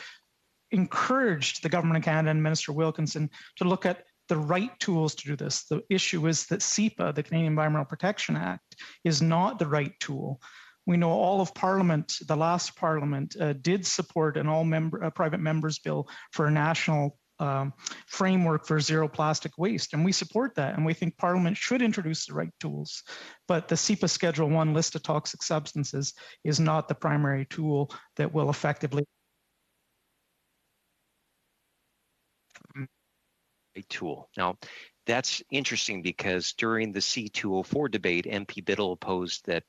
encouraged the Government of Canada and Minister Wilkinson to look at the right tools to do this. The issue is that CEPA, the Canadian Environmental Protection Act, is not the right tool. We know all of Parliament, the last Parliament, did support an private members bill for a national framework for zero plastic waste, and we support that, and we think Parliament should introduce the right tools. But the CEPA Schedule 1 list of toxic substances is not the primary tool that will effectively tool. Now, that's interesting because during the C-204 debate, MP Biddle opposed the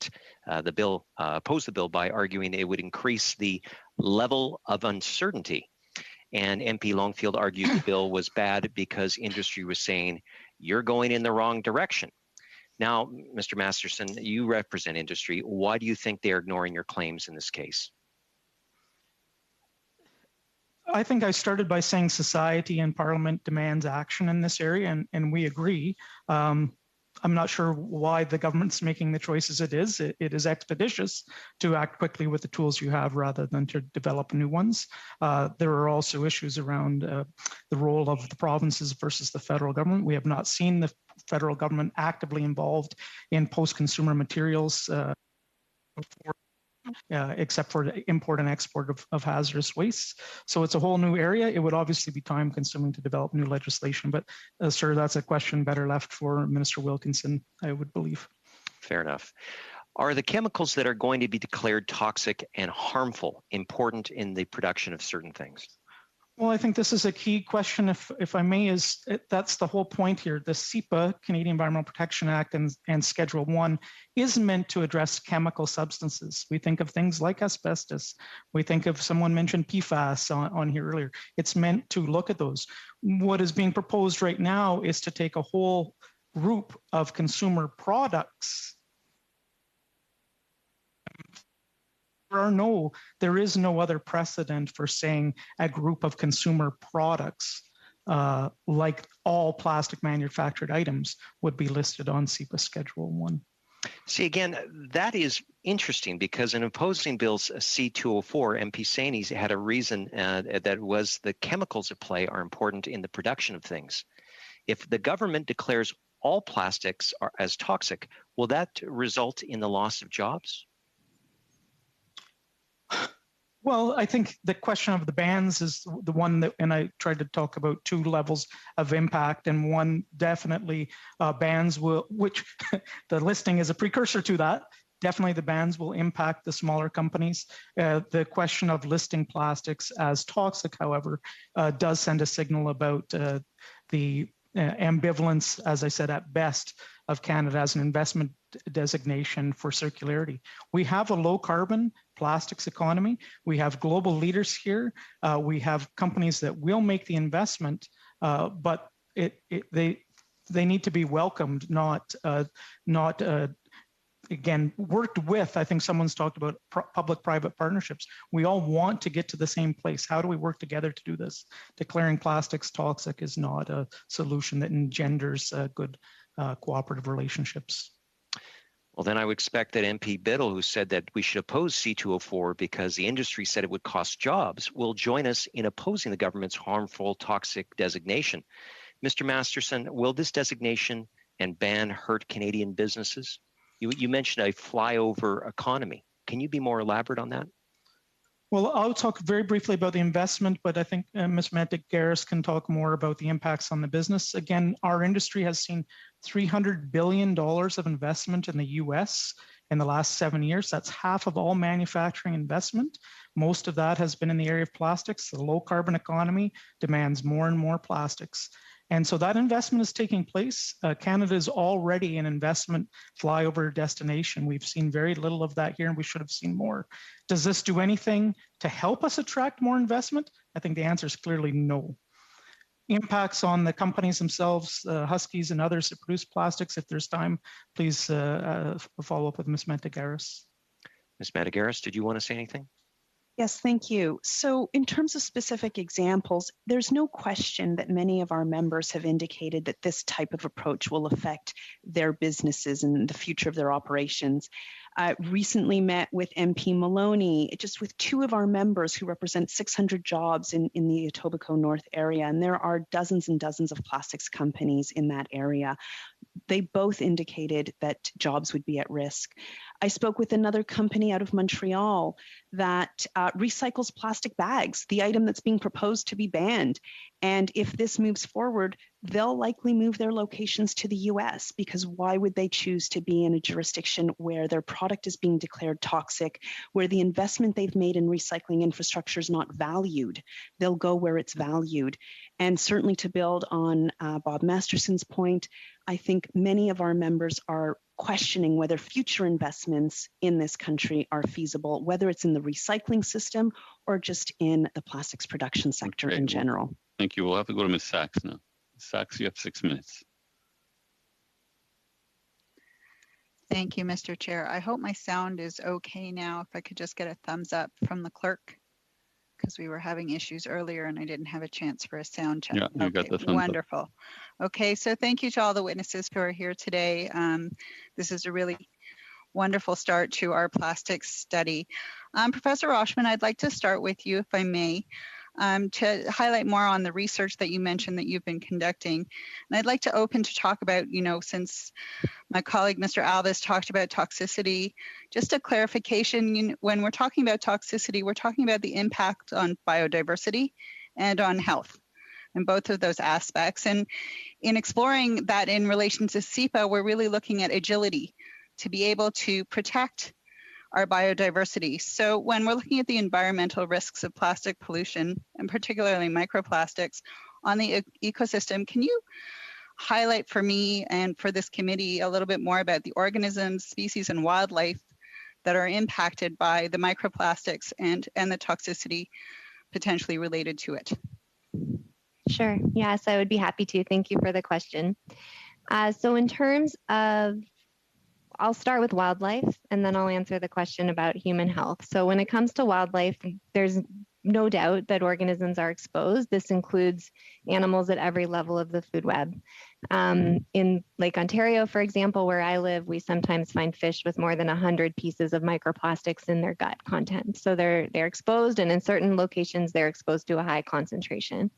bill by arguing it would increase the level of uncertainty. And MP Longfield argued the bill was bad because industry was saying, you're going in the wrong direction. Now, Mr. Masterson, you represent industry. Why do you think they're ignoring your claims in this case? I think I started by saying society and Parliament demands action in this area, and we agree. I'm not sure why the government's making the choices it is. It is expeditious to act quickly with the tools you have rather than to develop new ones. There are also issues around the role of the provinces versus the federal government. We have not seen the federal government actively involved in post-consumer materials before. Except for the import and export of hazardous wastes. So it's a whole new area. It would obviously be time consuming to develop new legislation, but sir, that's a question better left for Minister Wilkinson, I would believe. Fair enough. Are the chemicals that are going to be declared toxic and harmful important in the production of certain things? Well, I think this is a key question, if I may, that's the whole point here. The CEPA, Canadian Environmental Protection Act, and Schedule 1 is meant to address chemical substances. We think of things like asbestos. We think of, someone mentioned PFAS on here earlier. It's meant to look at those. What is being proposed right now is to take a whole group of consumer products. There is no other precedent for saying a group of consumer products, like all plastic manufactured items, would be listed on CEPA Schedule 1. See, again, that is interesting because in opposing bills C-204, MP Saini had a reason that was the chemicals at play are important in the production of things. If the government declares all plastics as toxic, will that result in the loss of jobs? Well, I think the question of the bans is the one that, and I tried to talk about two levels of impact, and one definitely bans will, which the listing is a precursor to that. Definitely the bans will impact the smaller companies. The question of listing plastics as toxic, however, does send a signal about the ambivalence, as I said, at best, of Canada as an investment designation for circularity. We have a low carbon plastics economy. We have global leaders here. We have companies that will make the investment, but they need to be welcomed, not again, worked with. I think someone's talked about public-private partnerships. We all want to get to the same place. How do we work together to do this? Declaring plastics toxic is not a solution that engenders good cooperative relationships. Well, then I would expect that MP Biddle, who said that we should oppose C-204 because the industry said it would cost jobs, will join us in opposing the government's harmful toxic designation. Mr. Masterson, will this designation and ban hurt Canadian businesses? You mentioned a flyover economy. Can you be more elaborate on that? Well, I'll talk very briefly about the investment, but I think Ms. Mantek-Garris can talk more about the impacts on the business. Again, our industry has seen $300 billion of investment in the US in the last 7 years. That's half of all manufacturing investment. Most of that has been in the area of plastics. The low carbon economy demands more and more plastics. And so that investment is taking place. Canada is already an investment flyover destination. We've seen very little of that here, and we should have seen more. Does this do anything to help us attract more investment? I think the answer is clearly no. Impacts on the companies themselves, Huskies and others that produce plastics. If there's time, please follow up with Ms. Mantek-Garris. Ms. Mantek-Garris, did you want to say anything? Yes, thank you. So in terms of specific examples, there's no question that many of our members have indicated that this type of approach will affect their businesses and the future of their operations. Recently met with MP Maloney, just with two of our members who represent 600 jobs in the Etobicoke North area, and there are dozens and dozens of plastics companies in that area. They both indicated that jobs would be at risk. I spoke with another company out of Montreal that recycles plastic bags, the item that's being proposed to be banned. And if this moves forward, they'll likely move their locations to the US, because why would they choose to be in a jurisdiction where their product is being declared toxic, where the investment they've made in recycling infrastructure is not valued? They'll go where it's valued. And certainly, to build on Bob Masterson's point, I think many of our members are questioning whether future investments in this country are feasible, whether it's in the recycling system or just in the plastics production sector in general. Thank you. We'll have to go to Ms. Sachs now. Ms. Sachs, you have 6 minutes. Thank you, Mr. Chair. I hope my sound is okay now. If I could just get a thumbs up from the clerk. because we were having issues earlier and I didn't have a chance for a sound check. Yeah, you got the thumbs up. Wonderful. Okay, so thank you to all the witnesses who are here today. This is a really wonderful start to our plastics study. Professor Roshman, I'd like to start with you, if I may, to highlight more on the research that you mentioned that you've been conducting. And I'd like to open to talk about, since my colleague, Mr. Alvis, talked about toxicity, just a clarification, when we're talking about toxicity, we're talking about the impact on biodiversity and on health, and both of those aspects. And in exploring that in relation to SEPA, we're really looking at agility to be able to protect our biodiversity. So when we're looking at the environmental risks of plastic pollution, and particularly microplastics on the ecosystem, can you highlight for me and for this committee a little bit more about the organisms, species, and wildlife that are impacted by the microplastics and the toxicity potentially related to it? Sure. Yes, I would be happy to. Thank you for the question. So in terms of, I'll start with wildlife and then I'll answer the question about human health. So when it comes to wildlife, there's no doubt that organisms are exposed. This includes animals at every level of the food web. In Lake Ontario, for example, where I live, we sometimes find fish with more than 100 pieces of microplastics in their gut content. So they're exposed, and in certain locations, they're exposed to a high concentration.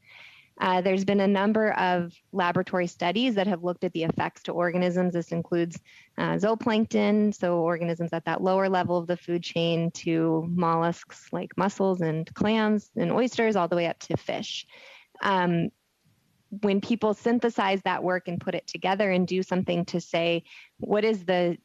There's been a number of laboratory studies that have looked at the effects to organisms. This includes zooplankton, so organisms at that lower level of the food chain, to mollusks like mussels and clams and oysters, all the way up to fish. When people synthesize that work and put it together and do something to say, what is the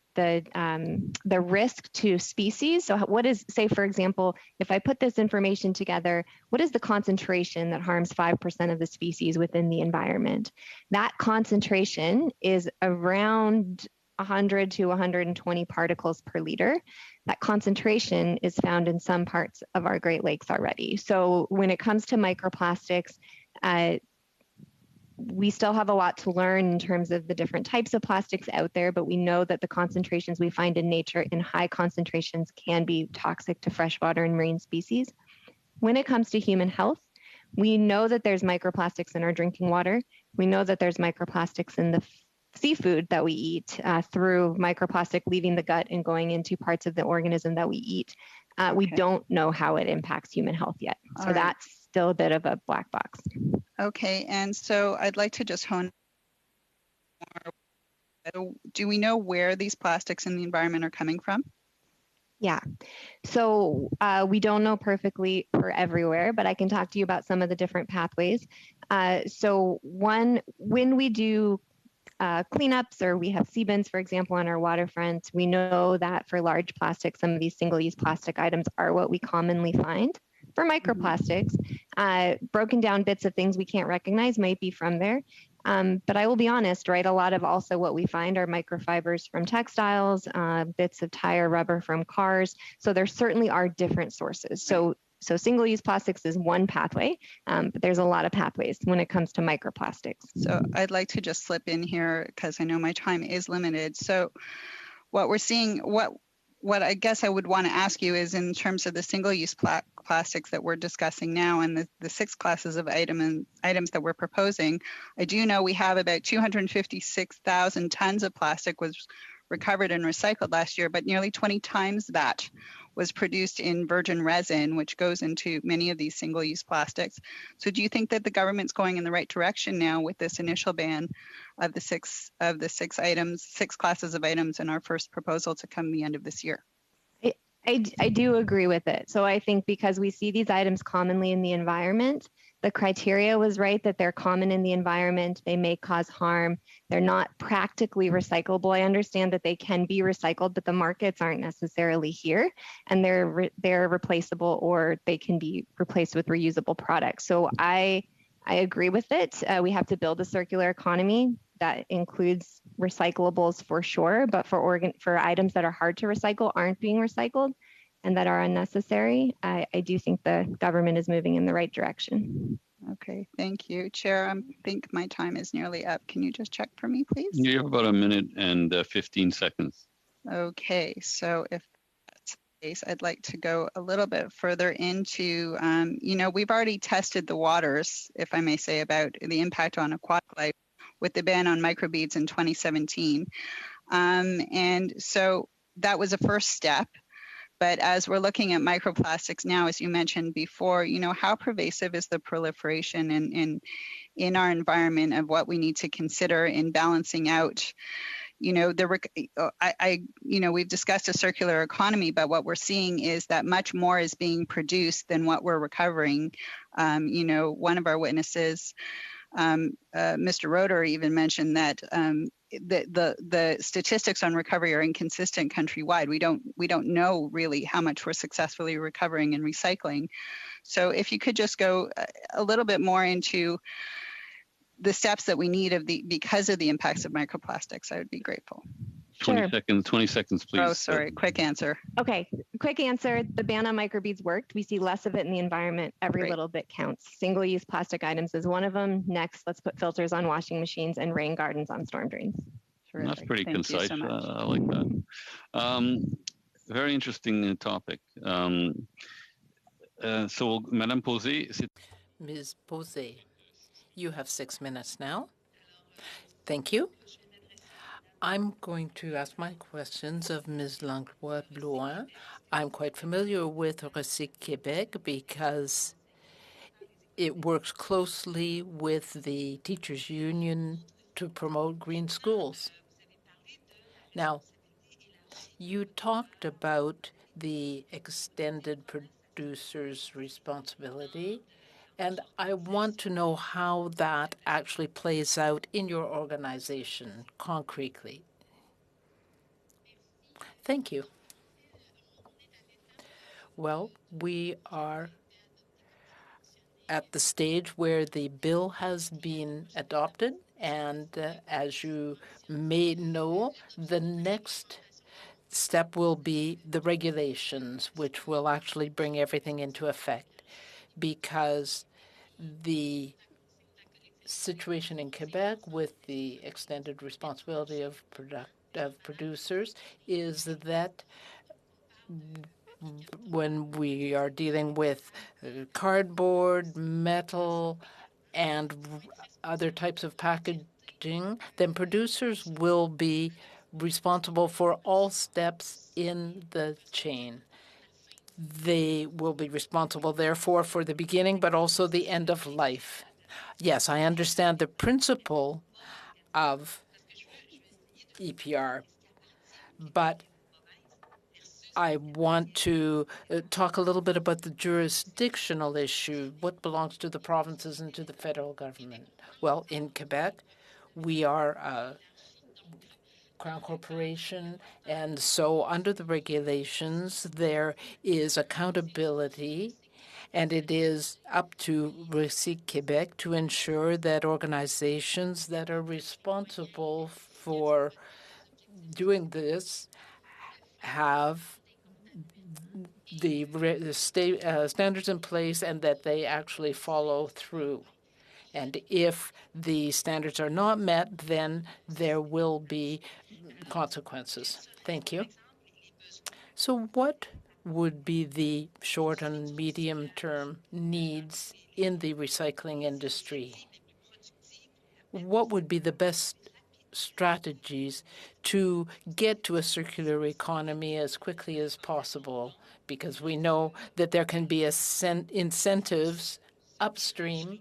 risk to species? So what is, say, for example, if I put this information together, what is the concentration that harms 5% of the species within the environment? That concentration is around 100 to 120 particles per liter. That concentration is found in some parts of our Great Lakes already. So when it comes to microplastics, we still have a lot to learn in terms of the different types of plastics out there, but we know that the concentrations we find in nature in high concentrations can be toxic to freshwater and marine species. When it comes to human health, we know that there's microplastics in our drinking water. We know that there's microplastics in the seafood that we eat through microplastic leaving the gut and going into parts of the organism that we eat. We don't know how it impacts human health yet. So that's still a bit of a black box. Okay, and so I'd like to just hone more. Do we know where these plastics in the environment are coming from? Yeah, so we don't know perfectly for everywhere, but I can talk to you about some of the different pathways. So when we do cleanups, or we have sea bins, for example, on our waterfront, we know that for large plastics, some of these single-use plastic items are what we commonly find. For microplastics, broken down bits of things we can't recognize might be from there. But I will be honest, right? A lot of also what we find are microfibers from textiles, bits of tire rubber from cars. So there certainly are different sources. So single-use plastics is one pathway, but there's a lot of pathways when it comes to microplastics. So I'd like to just slip in here because I know my time is limited. So what we're seeing, what I guess I would want to ask you is, in terms of the single-use plastics that we're discussing now and the 6 classes of items that we're proposing, I do know we have about 256,000 tons of plastic was recovered and recycled last year, but nearly 20 times that was produced in virgin resin, which goes into many of these single-use plastics. So do you think that the government's going in the right direction now with this initial ban of the six classes of items in our first proposal to come the end of this year? I do agree with it. So I think because we see these items commonly in the environment, the criteria was right that they're common in the environment, they may cause harm, they're not practically recyclable. I understand that they can be recycled, but the markets aren't necessarily here, and they're replaceable, or they can be replaced with reusable products. So I agree with it. We have to build a circular economy that includes recyclables for sure, but for items that are hard to recycle, aren't being recycled, and that are unnecessary, I do think the government is moving in the right direction. Okay, thank you. Chair, I think my time is nearly up. Can you just check for me, please? You have about 1 minute and 15 seconds. Okay, so if that's case, I'd like to go a little bit further into, we've already tested the waters, if I may say, about the impact on aquatic life with the ban on microbeads in 2017. And so that was a first step. But as we're looking at microplastics now, as you mentioned before, how pervasive is the proliferation in our environment of what we need to consider in balancing out, we've discussed a circular economy, but what we're seeing is that much more is being produced than what we're recovering. One of our witnesses, Mr. Roeder, even mentioned that the statistics on recovery are inconsistent countrywide. We don't know really how much we're successfully recovering and recycling. So if you could just go a little bit more into the steps that we need because of the impacts of microplastics, I would be grateful. 20 seconds, please. Oh, sorry, quick answer. Okay, quick answer. The ban on microbeads worked. We see less of it in the environment. Every little bit counts. Single-use plastic items is one of them. Next, let's put filters on washing machines and rain gardens on storm drains. That's pretty concise. I like that. Very interesting topic. So, Madame Posé. Ms. Posé, you have 6 minutes now. Thank you. I'm going to ask my questions of Ms. Langlois-Blouin. I'm quite familiar with Recyc Québec because it works closely with the teachers' union to promote green schools. Now, you talked about the extended producer's responsibility, and I want to know how that actually plays out in your organization concretely. Thank you. Well, we are at the stage where the bill has been adopted, and as you may know, the next step will be the regulations, which will actually bring everything into effect, because the situation in Quebec with the extended responsibility of producers is that when we are dealing with cardboard, metal, and other types of packaging, then producers will be responsible for all steps in the chain. They will be responsible, therefore, for the beginning, but also the end of life. Yes, I understand the principle of EPR, but I want to talk a little bit about the jurisdictional issue, what belongs to the provinces and to the federal government. Well, in Quebec, we are a Crown Corporation, and so under the regulations, there is accountability, and it is up to Recyc Québec to ensure that organizations that are responsible for doing this have the standards in place and that they actually follow through. And if the standards are not met, then there will be consequences. Thank you. So what would be the short and medium-term needs in the recycling industry? What would be the best strategies to get to a circular economy as quickly as possible? Because we know that there can be incentives upstream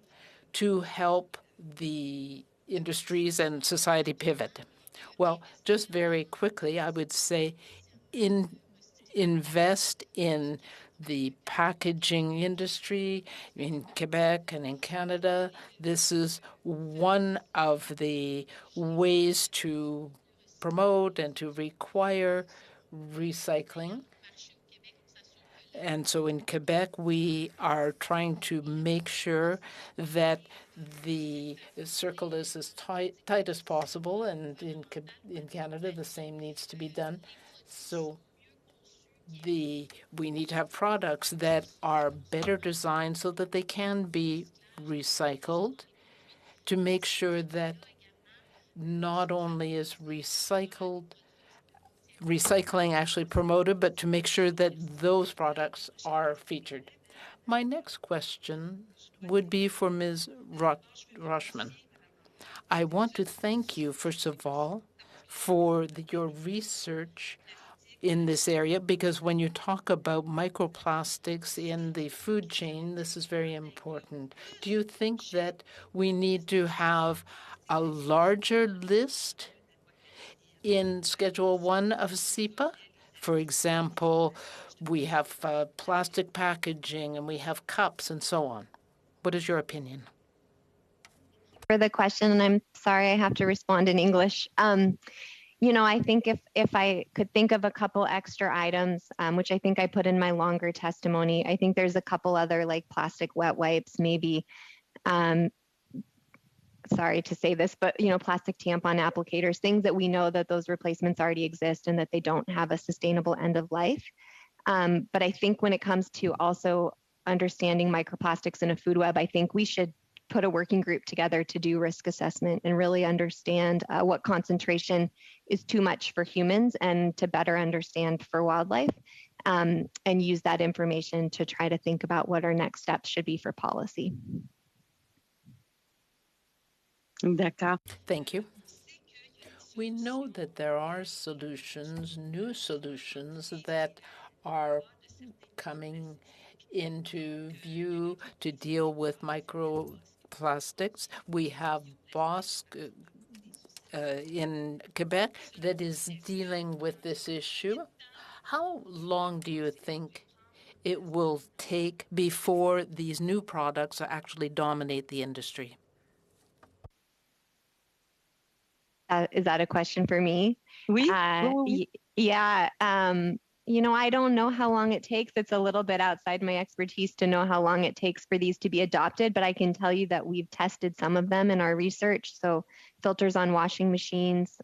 to help the industries and society pivot. Well, just very quickly, I would say invest in the packaging industry in Quebec and in Canada. This is one of the ways to promote and to require recycling. And so in Quebec, we are trying to make sure that the circle is as tight as possible. And in Canada, the same needs to be done. So we need to have products that are better designed so that they can be recycled, to make sure that not only is recycled recycling actually promoted, but to make sure that those products are featured. My next question would be for Ms. Roshman. I want to thank you, first of all, for your research in this area, because when you talk about microplastics in the food chain, this is very important. Do you think that we need to have a larger list in Schedule 1 of SEPA? For example, we have plastic packaging and we have cups and so on. What is your opinion? For the question, and I'm sorry I have to respond in English. I think if I could think of a couple extra items, which I think I put in my longer testimony, I think there's a couple other like plastic wet wipes, maybe, sorry to say this, but plastic tampon applicators, things that we know that those replacements already exist and that they don't have a sustainable end of life. But I think when it comes to also understanding microplastics in a food web, I think we should put a working group together to do risk assessment and really understand what concentration is too much for humans and to better understand for wildlife, and use that information to try to think about what our next steps should be for policy. Thank you. We know that there are solutions, new solutions that are coming into view to deal with microplastics. We have BOSC in Quebec that is dealing with this issue. How long do you think it will take before these new products actually dominate the industry? Is that a question for me? Oui. Yeah. I don't know how long it takes. It's a little bit outside my expertise to know how long it takes for these to be adopted, but I can tell you that we've tested some of them in our research. So filters on washing machines,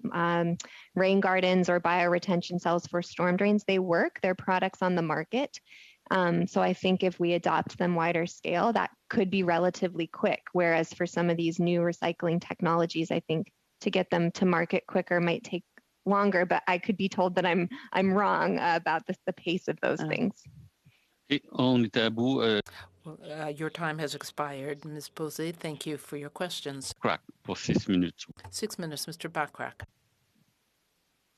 rain gardens, or bioretention cells for storm drains, they work. They're products on the market. So I think if we adopt them wider scale, that could be relatively quick. Whereas for some of these new recycling technologies, I think to get them to market quicker might take longer, but I could be told that I'm wrong about the pace of those things. Your time has expired, Ms. Posey. Thank you for your questions. Correct. For 6 minutes. 6 minutes, Mr. Backrack.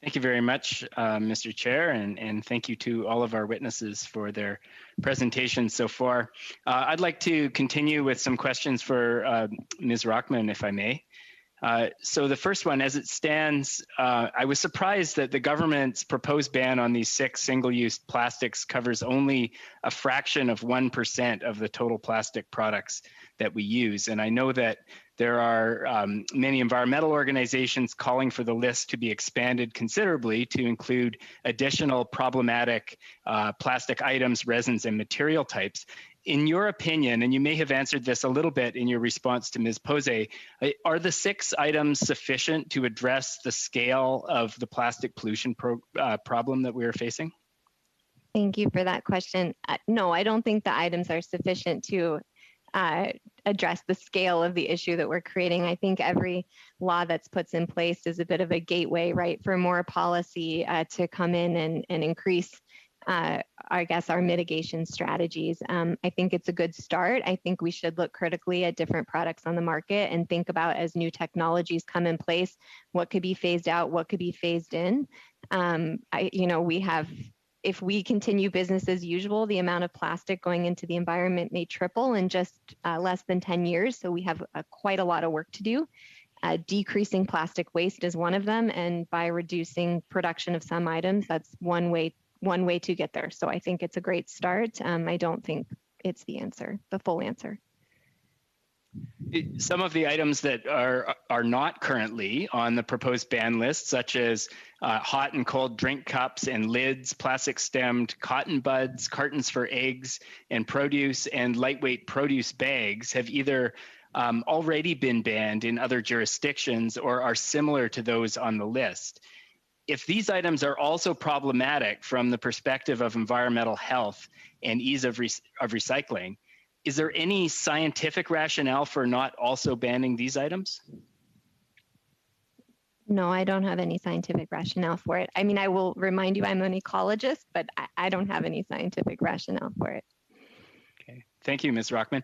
Thank you very much, Mr. Chair, and thank you to all of our witnesses for their presentations so far. I'd like to continue with some questions for Ms. Rockman, if I may. So the first one, as it stands, I was surprised that the government's proposed ban on these 6 single-use plastics covers only a fraction of 1% of the total plastic products that we use. And I know that there are many environmental organizations calling for the list to be expanded considerably to include additional problematic plastic items, resins, and material types. In your opinion, and you may have answered this a little bit in your response to Ms. Posey, are the 6 items sufficient to address the scale of the plastic pollution problem that we are facing? Thank you for that question. No, I don't think the items are sufficient to address the scale of the issue that we're creating. I think every law that's put in place is a bit of a gateway, right, for more policy to come in and increase I guess, our mitigation strategies. I think it's a good start. I think we should look critically at different products on the market and think about, as new technologies come in place, what could be phased out, what could be phased in. If we continue business as usual, the amount of plastic going into the environment may triple in just less than 10 years. So we have quite a lot of work to do. Decreasing plastic waste is one of them. And by reducing production of some items, that's one way to get there. So I think it's a great start. I don't think it's the answer, the full answer. Some of the items that are not currently on the proposed ban list, such as hot and cold drink cups and lids, plastic stemmed cotton buds, cartons for eggs and produce, and lightweight produce bags, have either already been banned in other jurisdictions or are similar to those on the list. If these items are also problematic from the perspective of environmental health and ease of recycling, is there any scientific rationale for not also banning these items? No, I don't have any scientific rationale for it. I mean, I will remind you I'm an ecologist, but I don't have any scientific rationale for it. Okay, thank you, Ms. Rockman.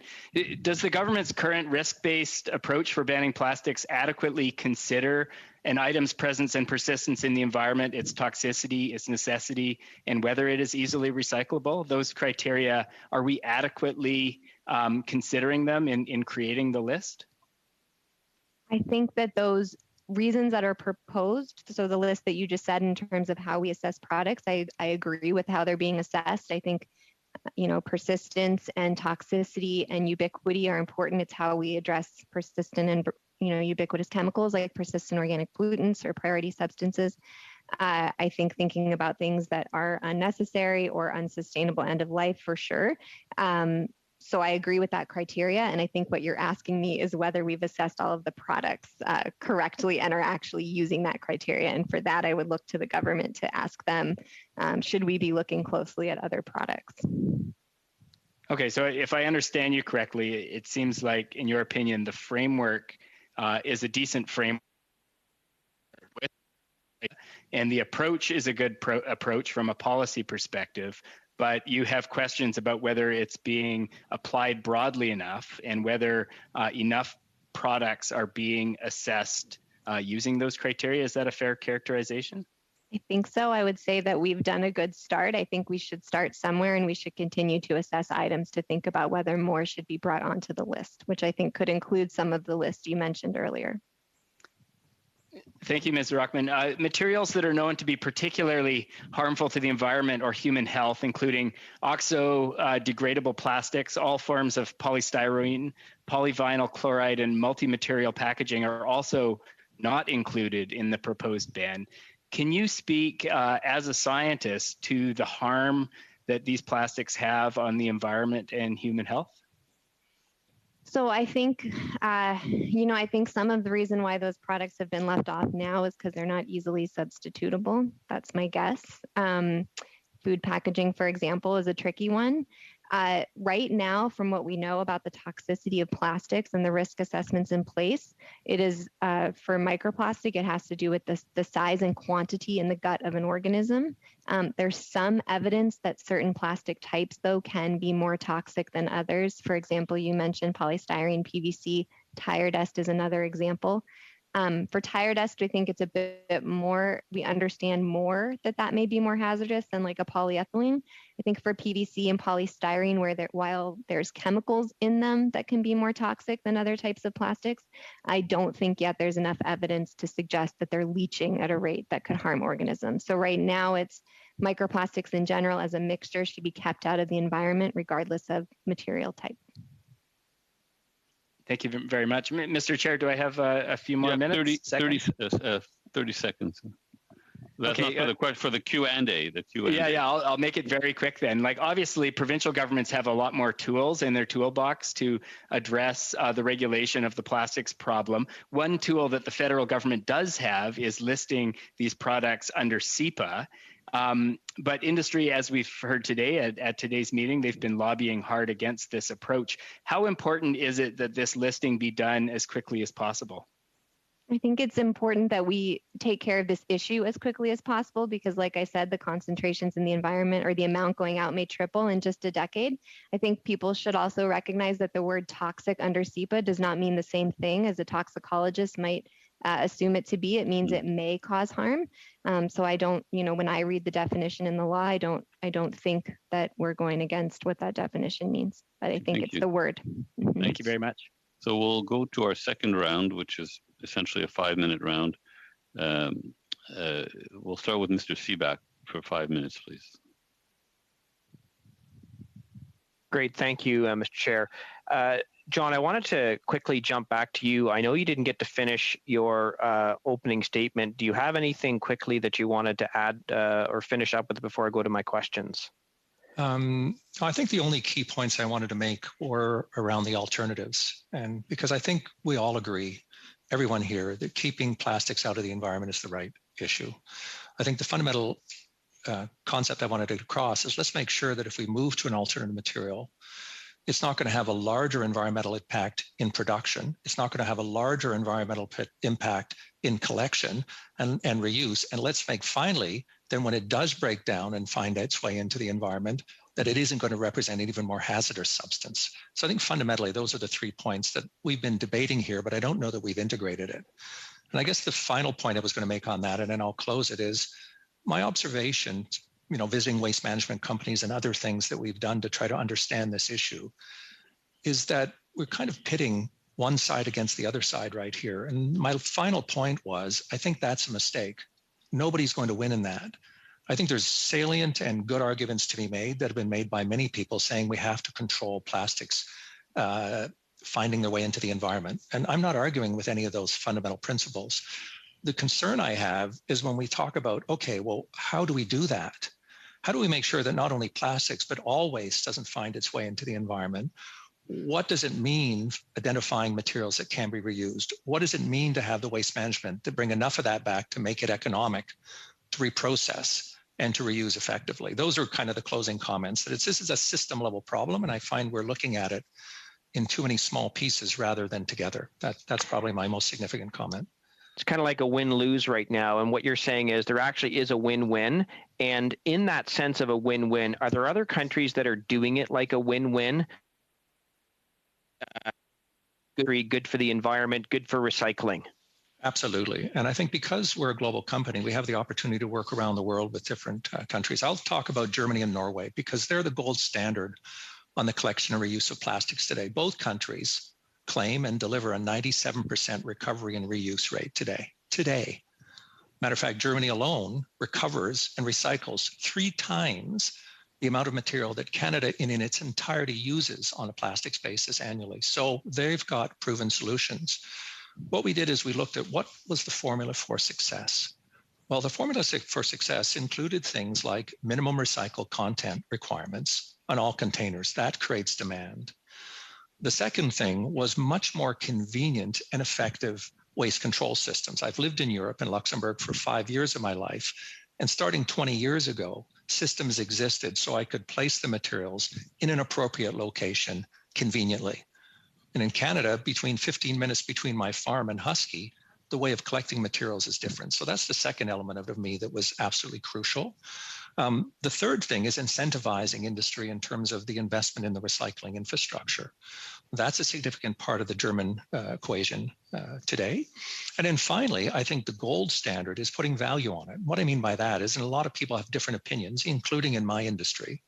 Does the government's current risk-based approach for banning plastics adequately consider an item's presence and persistence in the environment, its toxicity, its necessity, and whether it is easily recyclable? Those criteria, are we adequately considering them in creating the list? I think that those reasons that are proposed, so the list that you just said in terms of how we assess products, I agree with how they're being assessed. I think, you know, persistence and toxicity and ubiquity are important. It's how we address persistent and, you know, ubiquitous chemicals like persistent organic pollutants or priority substances. I think thinking about things that are unnecessary or unsustainable end of life for sure. So I agree with that criteria. And I think what you're asking me is whether we've assessed all of the products correctly and are actually using that criteria. And for that, I would look to the government to ask them, should we be looking closely at other products? Okay, so if I understand you correctly, it seems like, in your opinion, the framework is a decent framework. And the approach is a good approach from a policy perspective, but you have questions about whether it's being applied broadly enough and whether enough products are being assessed using those criteria. Is that a fair characterization? I think so. I would say that we've done a good start. I think we should start somewhere and we should continue to assess items to think about whether more should be brought onto the list, which I think could include some of the list you mentioned earlier. Thank you, Ms. Rockman. Materials that are known to be particularly harmful to the environment or human health, including oxo-degradable plastics, all forms of polystyrene, polyvinyl chloride, and multi-material packaging are also not included in the proposed ban. Can you speak as a scientist to the harm that these plastics have on the environment and human health? So I think, you know, I think some of the reason why those products have been left off now is because they're not easily substitutable. That's my guess. Food packaging, for example, is a tricky one. Right now, from what we know about the toxicity of plastics and the risk assessments in place, it is for microplastic, it has to do with the size and quantity in the gut of an organism. There's some evidence that certain plastic types, though, can be more toxic than others. For example, you mentioned polystyrene, PVC, tire dust is another example. For tire dust, I think it's a bit more, we understand more that may be more hazardous than like a polyethylene. I think for PVC and polystyrene, while there's chemicals in them that can be more toxic than other types of plastics, I don't think yet there's enough evidence to suggest that they're leaching at a rate that could harm organisms. So right now it's microplastics in general as a mixture should be kept out of the environment regardless of material type. Thank you very much. Mr. Chair, do I have a few more minutes? 30 seconds. That's okay, not for the Q&A. Yeah, I'll make it very quick then. Like, obviously, provincial governments have a lot more tools in their toolbox to address the regulation of the plastics problem. One tool that the federal government does have is listing these products under SEPA. But industry, as we've heard today at today's meeting, they've been lobbying hard against this approach. How important is it that this listing be done as quickly as possible? I think it's important that we take care of this issue as quickly as possible because, like I said, the concentrations in the environment or the amount going out may triple in just a decade. I think people should also recognize that the word toxic under SEPA does not mean the same thing as a toxicologist might assume it to be. It means it may cause harm. So I don't, you know, when I read the definition in the law, I don't think that we're going against what that definition means, but I think it's the word. Thank you very much. So we'll go to our second round, which is essentially a 5-minute round. We'll start with Mr. Seaback for 5 minutes, please. Great, thank you, Mr. Chair. John, I wanted to quickly jump back to you. I know you didn't get to finish your opening statement. Do you have anything quickly that you wanted to add or finish up with before I go to my questions? I think the only key points I wanted to make were around the alternatives. And because I think we all agree, everyone here, that keeping plastics out of the environment is the right issue. I think the fundamental concept I wanted to cross is let's make sure that if we move to an alternative material, It's not going to have a larger environmental impact in production. It's not going to have a larger environmental impact in collection and reuse. And let's make finally, then when it does break down and find its way into the environment, that it isn't going to represent an even more hazardous substance. So I think fundamentally, those are the 3 points that we've been debating here, but I don't know that we've integrated it. And I guess the final point I was going to make on that, and then I'll close it, is my observation, visiting waste management companies and other things that we've done to try to understand this issue, is that we're kind of pitting one side against the other side right here. And my final point was, I think that's a mistake. Nobody's going to win in that. I think there's salient and good arguments to be made that have been made by many people saying we have to control plastics finding their way into the environment. And I'm not arguing with any of those fundamental principles. The concern I have is when we talk about, okay, well, how do we do that? How do we make sure that not only plastics, but all waste doesn't find its way into the environment? What does it mean identifying materials that can be reused? What does it mean to have the waste management to bring enough of that back to make it economic, to reprocess and to reuse effectively? Those are kind of the closing comments. That this is a system level problem, and I find we're looking at it in too many small pieces rather than together. That's probably my most significant comment. It's kind of like a win-lose right now. And what you're saying is there actually is a win-win. And in that sense of a win-win, are there other countries that are doing it like a win-win? Good for the environment, good for recycling. Absolutely. And I think because we're a global company, we have the opportunity to work around the world with different countries. I'll talk about Germany and Norway because they're the gold standard on the collection and reuse of plastics today. Both countries claim and deliver a 97% recovery and reuse rate today. Matter of fact, Germany alone recovers and recycles 3 times the amount of material that Canada in its entirety uses on a plastics basis annually. So they've got proven solutions. What we did is we looked at what was the formula for success. Well, the formula for success included things like minimum recycled content requirements on all containers. That creates demand. The second thing was much more convenient and effective waste control systems. I've lived in Europe and Luxembourg for 5 years of my life. And starting 20 years ago, systems existed so I could place the materials in an appropriate location conveniently. And in Canada, between 15 minutes between my farm and Husky, the way of collecting materials is different. So that's the second element of me that was absolutely crucial. The third thing is incentivizing industry in terms of the investment in the recycling infrastructure. That's a significant part of the German equation today. And then finally, I think the gold standard is putting value on it. What I mean by that is, and a lot of people have different opinions, including in my industry,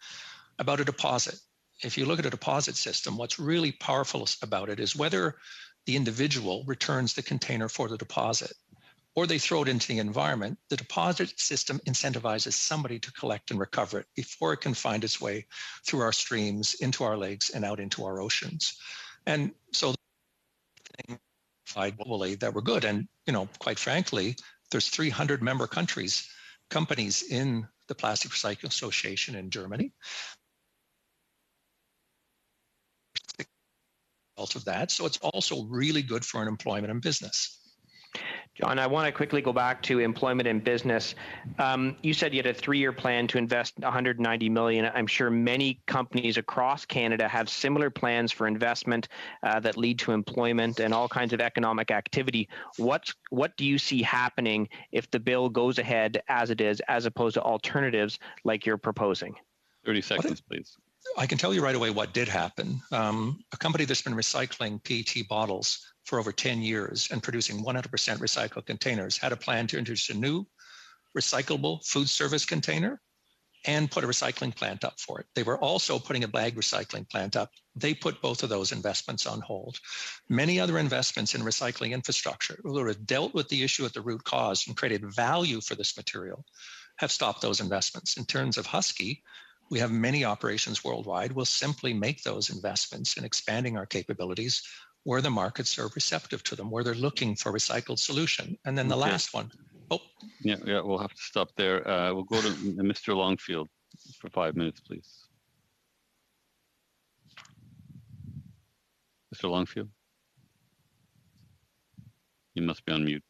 about a deposit. If you look at a deposit system, what's really powerful about it is whether the individual returns the container for the deposit or they throw it into the environment, the deposit system incentivizes somebody to collect and recover it before it can find its way through our streams, into our lakes, and out into our oceans. And so globally that we're good. And, quite frankly, there's 300 member companies in the Plastic Recycling Association in Germany. Of that. So it's also really good for an employment and business. John, I want to quickly go back to employment and business. You said you had a 3-year plan to invest $190 million. I'm sure many companies across Canada have similar plans for investment that lead to employment and all kinds of economic activity. What do you see happening if the bill goes ahead as it is, as opposed to alternatives like you're proposing? 30 seconds, please. I can tell you right away what did happen. A company that's been recycling PET bottles for over 10 years and producing 100% recycled containers had a plan to introduce a new recyclable food service container and put a recycling plant up for it. They were also putting a bag recycling plant up. They put both of those investments on hold. Many other investments in recycling infrastructure that have dealt with the issue at the root cause and created value for this material have stopped those investments. In terms of Husky, we have many operations worldwide. We'll simply make those investments in expanding our capabilities where the markets are receptive to them, where they're looking for recycled solution. And then the last one. Oh. Yeah, we'll have to stop there. We'll go to Mr. Longfield for 5 minutes, please. Mr. Longfield? You must be on mute.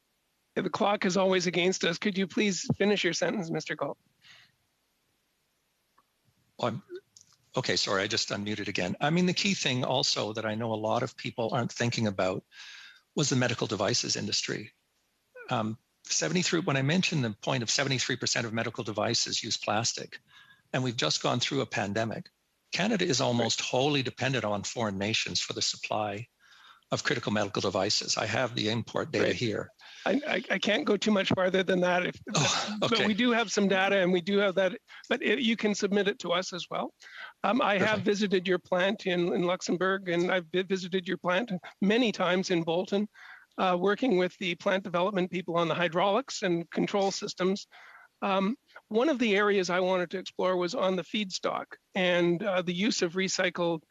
The clock is always against us. Could you please finish your sentence, Mr. Galt? Okay, sorry, I just unmuted again. I mean, the key thing also that I know a lot of people aren't thinking about was the medical devices industry. 73, when I mentioned the point of 73% of medical devices use plastic, and we've just gone through a pandemic, Canada is almost wholly dependent on foreign nations for the supply of critical medical devices. I have the import data here. I can't go too much farther than that. But we do have some data, and we do have that. But you can submit it to us as well. I have visited your plant in Luxembourg, and I've visited your plant many times in Bolton, working with the plant development people on the hydraulics and control systems. One of the areas I wanted to explore was on the feedstock and the use of recycled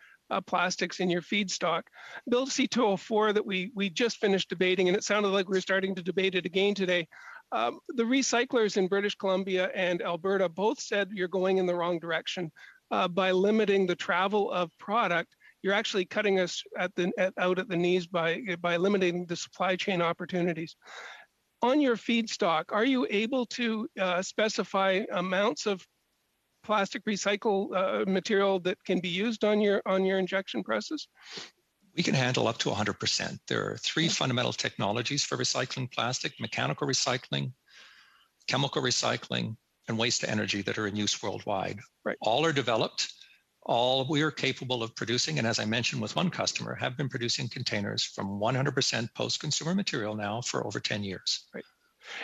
plastics in your feedstock. Bill C-204 that we just finished debating, and it sounded like we were starting to debate it again today. The recyclers in British Columbia and Alberta both said you're going in the wrong direction. By limiting the travel of product, you're actually cutting us out at the knees by limiting the supply chain opportunities. On your feedstock, are you able to specify amounts of plastic recycle material that can be used on your injection presses? We can handle up to 100%. There are three fundamental technologies for recycling plastic: mechanical recycling, chemical recycling, and waste to energy that are in use worldwide. Right. All are developed. All we are capable of producing, and as I mentioned with one customer, have been producing containers from 100% post-consumer material now for over 10 years. Right.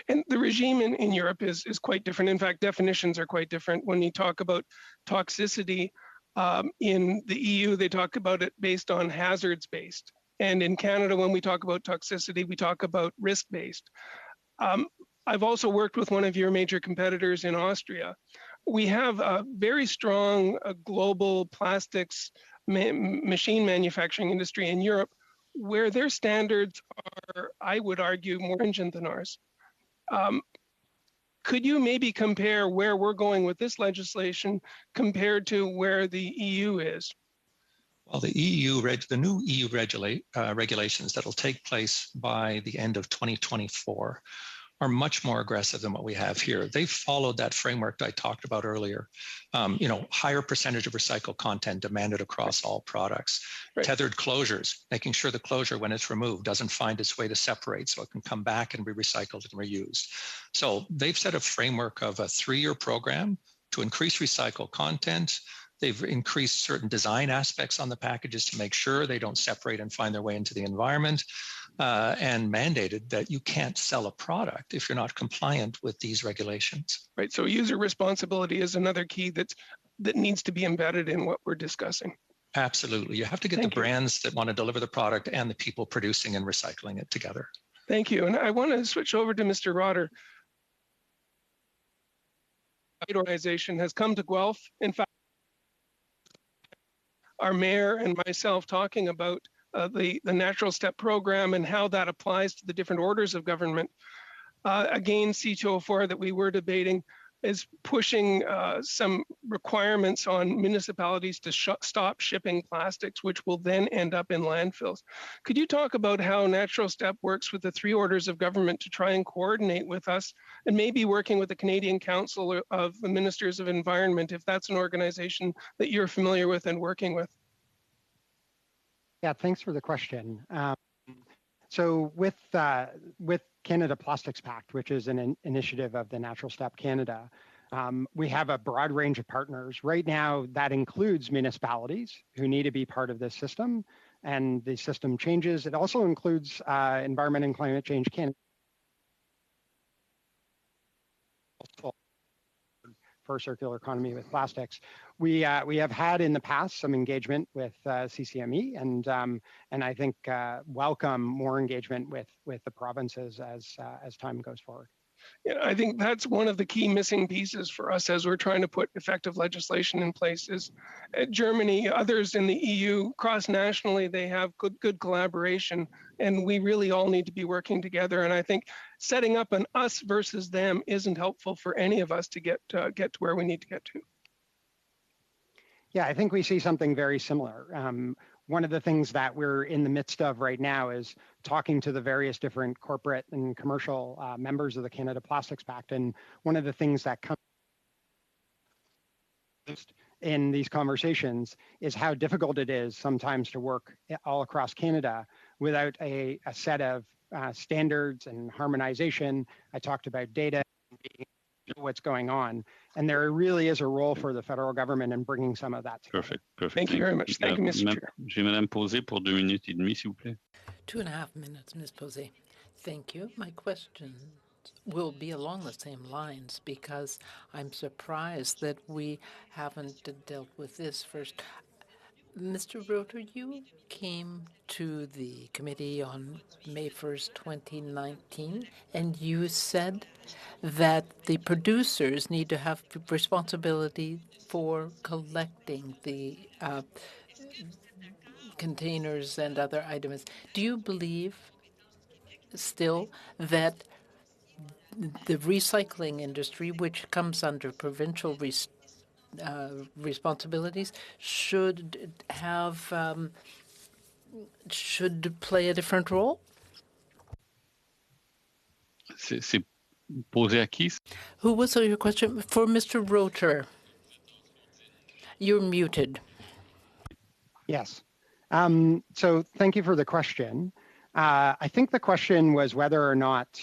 And the regime in Europe is quite different. In fact, definitions are quite different. When you talk about toxicity, in the EU, they talk about it based on hazards based. And in Canada, when we talk about toxicity, we talk about risk based. I've also worked with one of your major competitors in Austria. We have a very strong global plastics machine manufacturing industry in Europe, where their standards are, I would argue, more stringent than ours. Could you maybe compare where we're going with this legislation compared to where the EU is? Well, the new EU regulations that will take place by the end of 2024 are much more aggressive than what we have here. They followed that framework I talked about earlier. Higher percentage of recycled content demanded across all products. Right. Tethered closures, making sure the closure, when it's removed, doesn't find its way to separate so it can come back and be recycled and reused. So they've set a framework of a 3-year program to increase recycled content. They've increased certain design aspects on the packages to make sure they don't separate and find their way into the environment. And mandated that you can't sell a product if you're not compliant with these regulations. Right. So user responsibility is another key that needs to be embedded in what we're discussing. Absolutely. You have to get the brands that want to deliver the product and the people producing and recycling it together. Thank you. And I want to switch over to Mr. Rotter. The organization has come to Guelph. In fact, our mayor and myself talking about the Natural Step program and how that applies to the different orders of government. Again, C-204 that we were debating is pushing some requirements on municipalities to stop shipping plastics, which will then end up in landfills. Could you talk about how Natural Step works with the 3 orders of government to try and coordinate with us, and maybe working with the Canadian Council of the Ministers of Environment, if that's an organization that you're familiar with and working with? Yeah, thanks for the question. So with Canada Plastics Pact, which is an initiative of the Natural Step Canada, we have a broad range of partners. Right now, that includes municipalities who need to be part of this system, and the system changes. It also includes Environment and Climate Change Canada for circular economy with plastics. We have had in the past some engagement with CCME, and I think welcome more engagement with the provinces as time goes forward. Yeah, I think that's one of the key missing pieces for us as we're trying to put effective legislation in place. Is Germany, others in the EU, cross-nationally, they have good collaboration, and we really all need to be working together. And I think setting up an us versus them isn't helpful for any of us to get to where we need to get to. Yeah, I think we see something very similar. One of the things that we're in the midst of right now is talking to the various different corporate and commercial members of the Canada Plastics Pact. And one of the things that comes in these conversations is how difficult it is sometimes to work all across Canada without a set of standards and harmonization. I talked about data and being what's going on, and there really is a role for the federal government in bringing some of that together. Perfect, perfect. Thank you very much. Thank you, Mr. Chair. J'ai Madame Posé pour 2 minutes et demie, s'il vous plaît. 2.5 minutes, Ms. Posey. Thank you. My questions will be along the same lines because I'm surprised that we haven't dealt with this first. Mr. Roeder, you came to the committee on May 1st, 2019, and you said that the producers need to have responsibility for collecting the containers and other items. Do you believe still that the recycling industry, which comes under provincial responsibilities, should have should play a different role? C'est posé à qui? Who was your question? For Mr. Roeder. You're muted. Yes. So thank you for the question. I think the question was whether or not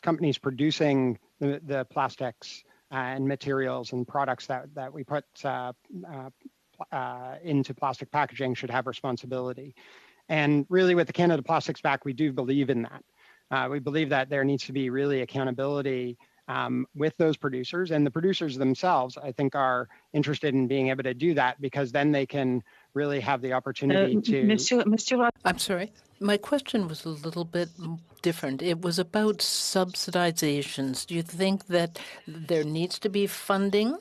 companies producing the plastics and materials and products that we put into plastic packaging should have responsibility. And really with the Canada Plastics Pact, we do believe in that. We believe that there needs to be really accountability with those producers, and the producers themselves, I think, are interested in being able to do that because then they can really have the opportunity to... I'm sorry. My question was a little bit different. It was about subsidizations. Do you think that there needs to be funding?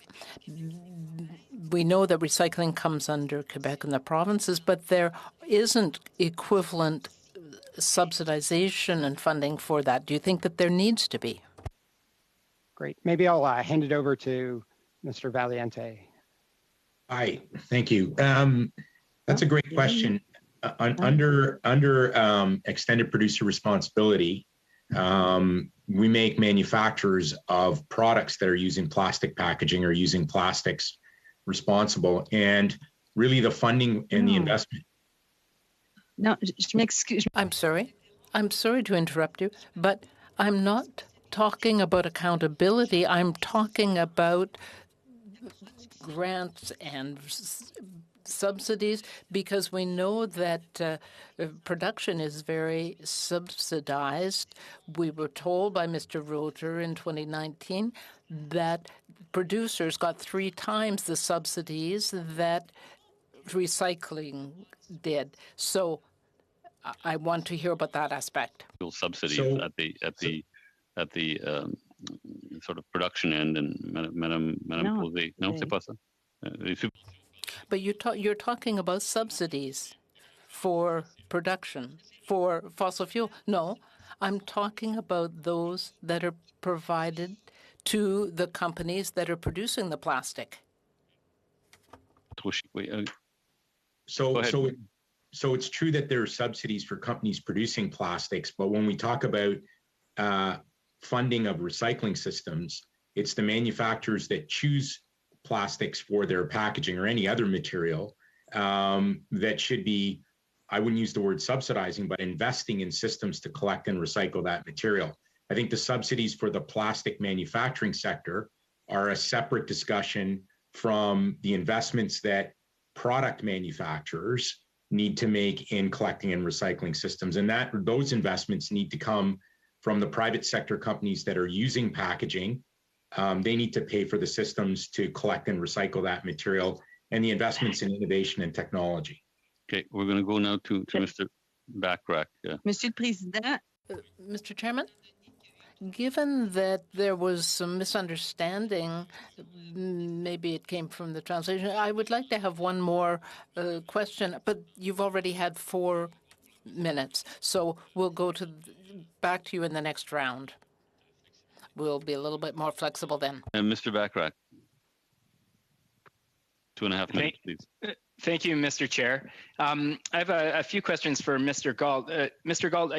We know that recycling comes under Quebec and the provinces, but there isn't equivalent subsidization and funding for that. Do you think that there needs to be? Great. Maybe I'll hand it over to Mr. Valiente. Hi, thank you. That's a great question. Under extended producer responsibility, we make manufacturers of products that are using plastic packaging or using plastics responsible, and really the funding and the investment. No, excuse me. I'm sorry to interrupt you, but I'm not talking about accountability. I'm talking about grants and subsidies, because we know that production is very subsidized. We were told by Mr. Roeder in 2019 that producers got 3 times the subsidies that recycling did. So I want to hear about that aspect. Subsidies at the sort of production end, and Madame Posé. No, c'est pas ça. But you're talking about subsidies for production, for fossil fuel. No, I'm talking about those that are provided to the companies that are producing the plastic. So it's true that there are subsidies for companies producing plastics, but when we talk about funding of recycling systems, it's the manufacturers that choose plastics for their packaging or any other material that should be, I wouldn't use the word subsidizing, but investing in systems to collect and recycle that material. I think the subsidies for the plastic manufacturing sector are a separate discussion from the investments that product manufacturers need to make in collecting and recycling systems. And those investments need to come from the private sector companies that are using packaging. They need to pay for the systems to collect and recycle that material, and the investments in innovation and technology. Okay, we're going to go now to Mr. Backrack. Monsieur le Président. Mr. Chairman, given that there was some misunderstanding, maybe it came from the translation, I would like to have one more question, but you've already had 4 minutes, so we'll go back to you in the next round. We'll be a little bit more flexible then. And Mr. Backrack, 2.5 minutes, please. Thank you, Mr. Chair. I have a few questions for Mr. Gault. Mr. Gault,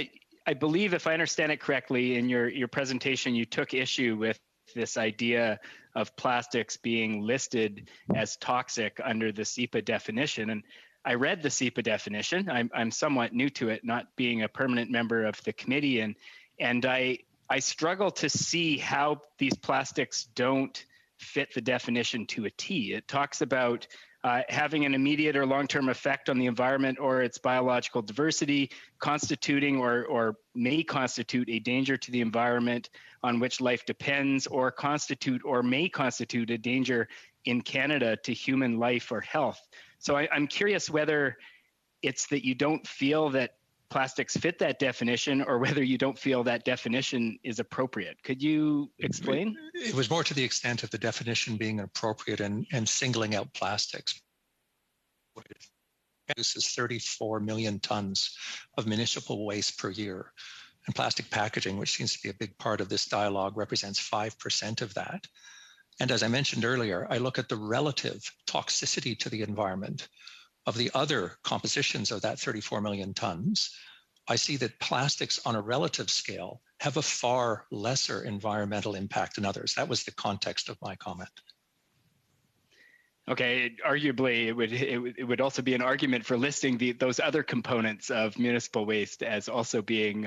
I believe, if I understand it correctly, in your presentation, you took issue with this idea of plastics being listed as toxic under the SEPA definition. And I read the SEPA definition. I'm somewhat new to it, not being a permanent member of the committee, and I struggle to see how these plastics don't fit the definition to a T. It talks about having an immediate or long-term effect on the environment or its biological diversity, constituting or may constitute a danger to the environment on which life depends, or constitute or may constitute a danger in Canada to human life or health. So I'm curious whether it's that you don't feel that plastics fit that definition, or whether you don't feel that definition is appropriate. Could you explain? It was more to the extent of the definition being appropriate and singling out plastics. What it produces 34 million tons of municipal waste per year. And plastic packaging, which seems to be a big part of this dialogue, represents 5% of that. And as I mentioned earlier, I look at the relative toxicity to the environment of the other compositions of that 34 million tons. I see that plastics on a relative scale have a far lesser environmental impact than others. That was the context of my comment. Okay, arguably it would also be an argument for listing those other components of municipal waste as also being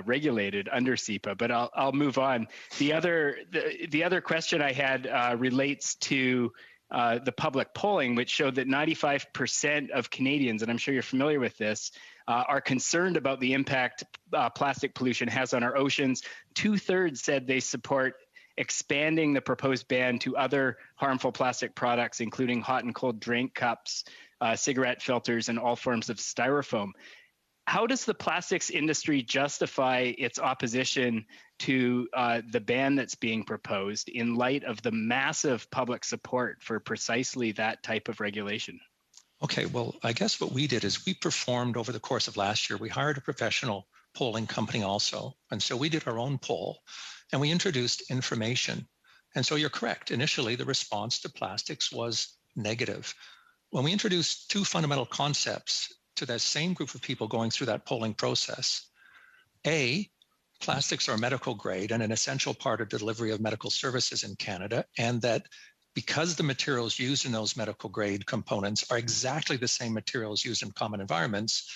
regulated under SEPA. But I'll move on. The other question I had relates to the public polling, which showed that 95% of Canadians, and I'm sure you're familiar with this, are concerned about the impact plastic pollution has on our oceans. 2/3 said they support expanding the proposed ban to other harmful plastic products, including hot and cold drink cups, cigarette filters, and all forms of styrofoam. How does the plastics industry justify its opposition to the ban that's being proposed in light of the massive public support for precisely that type of regulation? Okay, well, I guess what we did is we performed over the course of last year, we hired a professional polling company also. And so we did our own poll and we introduced information. And so you're correct. Initially, the response to plastics was negative. When we introduced two fundamental concepts to that same group of people going through that polling process, A, plastics are medical grade and an essential part of delivery of medical services in Canada, and that because the materials used in those medical grade components are exactly the same materials used in common environments,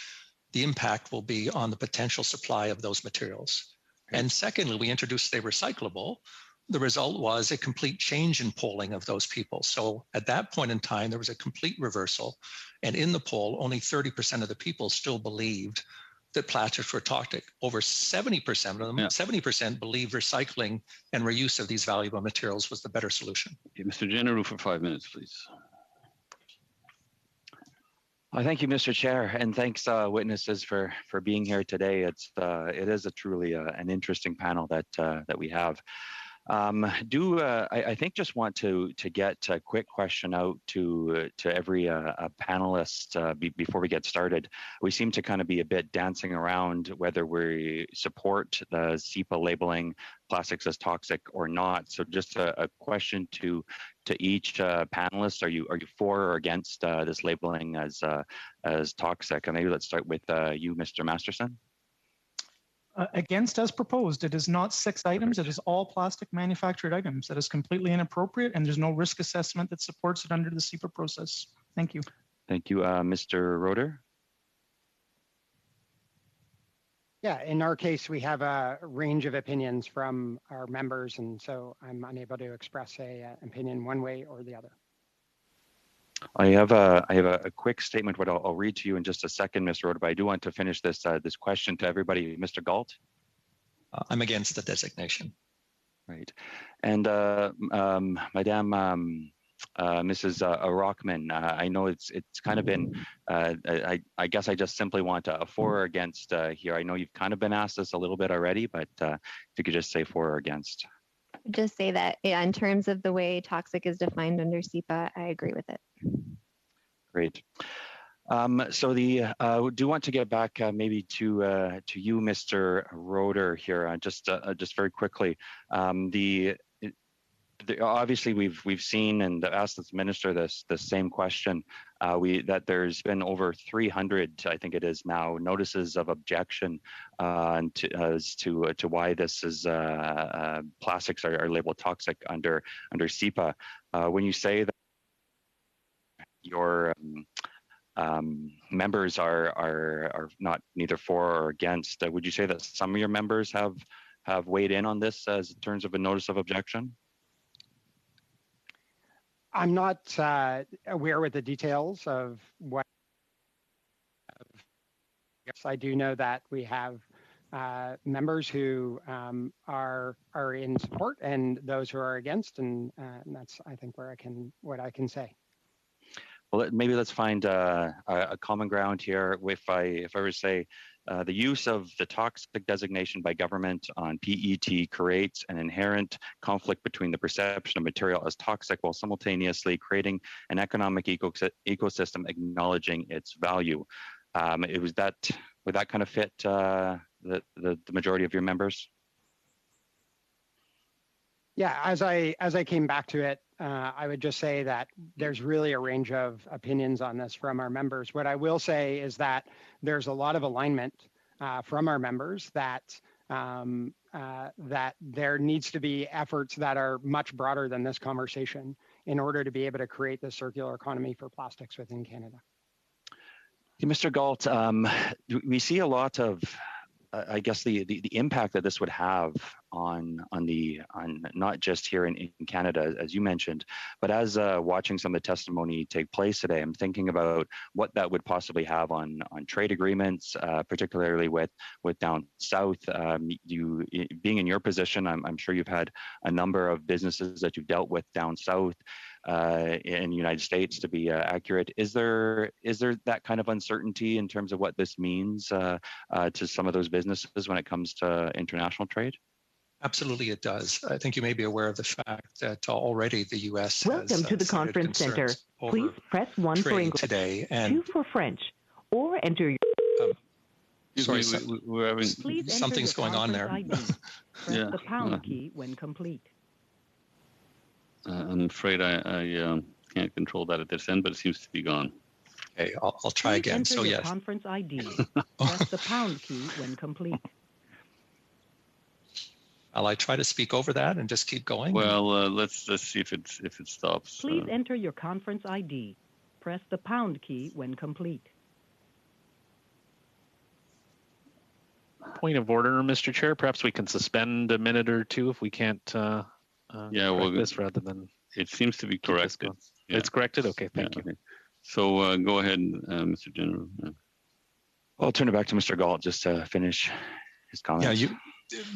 the impact will be on the potential supply of those materials. And secondly, we introduced they recyclable. The result was a complete change in polling of those people. So at that point in time, there was a complete reversal. And in the poll, only 30% of the people still believed that plastics were toxic. Over 70% of them, 70% believed recycling and reuse of these valuable materials was the better solution. Okay, Mr. General, for 5 minutes, please. Thank you, Mr. Chair, and thanks, witnesses, for being here today. It is a truly an interesting panel that we have. I think just want to get a quick question out to every panelist before we get started. We seem to kind of be a bit dancing around whether we support the SEPA labeling plastics as toxic or not. So just a question to each panelist: Are you for or against this labeling as toxic? And maybe let's start with you, Mr. Masterson. Against as proposed. It is not 6 items. It is all plastic manufactured items. That is completely inappropriate, and there's no risk assessment that supports it under the SEPA process. Thank you. Thank you, Mr. Roeder. Yeah, in our case, we have a range of opinions from our members, and so I'm unable to express an opinion one way or the other. I have a quick statement, what I'll read to you in just a second, Mr. Roeder, but I do want to finish this question to everybody. Mr. Galt? I'm against the designation. Right. And Madame Mrs. Rockman, I know it's kind of been, I guess I just simply want a for or against here. I know you've kind of been asked this a little bit already, but if you could just say for or against. Just say that, yeah, in terms of the way toxic is defined under SEPA, I agree with it. Great. So do want to get back maybe to you, Mr. Roeder, here, just very quickly. The obviously we've seen and asked the minister the same question. That there's been over 300, I think it is now, notices of objection as to why this is plastics are labeled toxic under SEPA. When you say that your members are not neither for or against, would you say that some of your members have weighed in on this as in terms of a notice of objection? I'm not aware with the details of what. Yes, I do know that we have members who are in support and those who are against, and that's, I think, what I can say. Well, maybe let's find a common ground here. If I were to say the use of the toxic designation by government on PET creates an inherent conflict between the perception of material as toxic while simultaneously creating an economic ecosystem acknowledging its value. Would that kind of fit the majority of your members? Yeah, as I came back to it, I would just say that there's really a range of opinions on this from our members. What I will say is that there's a lot of alignment from our members that that there needs to be efforts that are much broader than this conversation in order to be able to create the circular economy for plastics within Canada. Mr. Galt, we see a lot of, I guess, the impact that this would have on not just here in Canada, as you mentioned, but as watching some of the testimony take place today, I'm thinking about what that would possibly have on trade agreements, particularly with down south. You being in your position, I'm sure you've had a number of businesses that you've dealt with down south. In the United States, to be accurate, is there that kind of uncertainty in terms of what this means to some of those businesses when it comes to international trade? Absolutely, it does. I think you may be aware of the fact that already the U.S. Welcome to the conference center. Please press 1 for English, today, and 2 for French, or enter your. Sorry, we're having something's going on there. Press the pound key when complete. I'm afraid I can't control that at this end, but it seems to be gone. Okay, I'll try again. Enter So your yes. conference ID. Press the pound key when complete. Will I try to speak over that and just keep going? Well, let's see if it stops. Please enter your conference ID. Press the pound key when complete. Point of order, Mr. Chair. Perhaps we can suspend a minute or two if we can't. Yeah, well, this rather than. It seems to be corrected. Yeah. It's corrected. Okay, thank you. Okay. So go ahead, Mr. General. I'll turn it back to Mr. Galt just to finish his comments.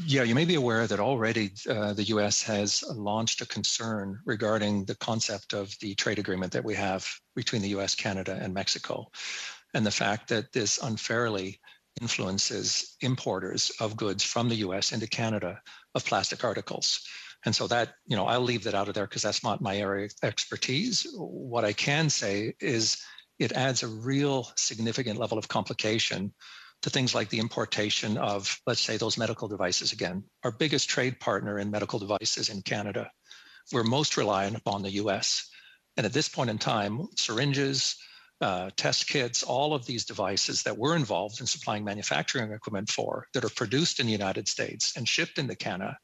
You may be aware that already the U.S. has launched a concern regarding the concept of the trade agreement that we have between the U.S., Canada, and Mexico, and the fact that this unfairly influences importers of goods from the U.S. into Canada of plastic articles. And so that, I'll leave that out of there because that's not my area of expertise. What I can say is it adds a real significant level of complication to things like the importation of, let's say, those medical devices again. Our biggest trade partner in medical devices in Canada. We're most reliant upon the US. And at this point in time, syringes, test kits, all of these devices that we're involved in supplying manufacturing equipment for that are produced in the United States and shipped into Canada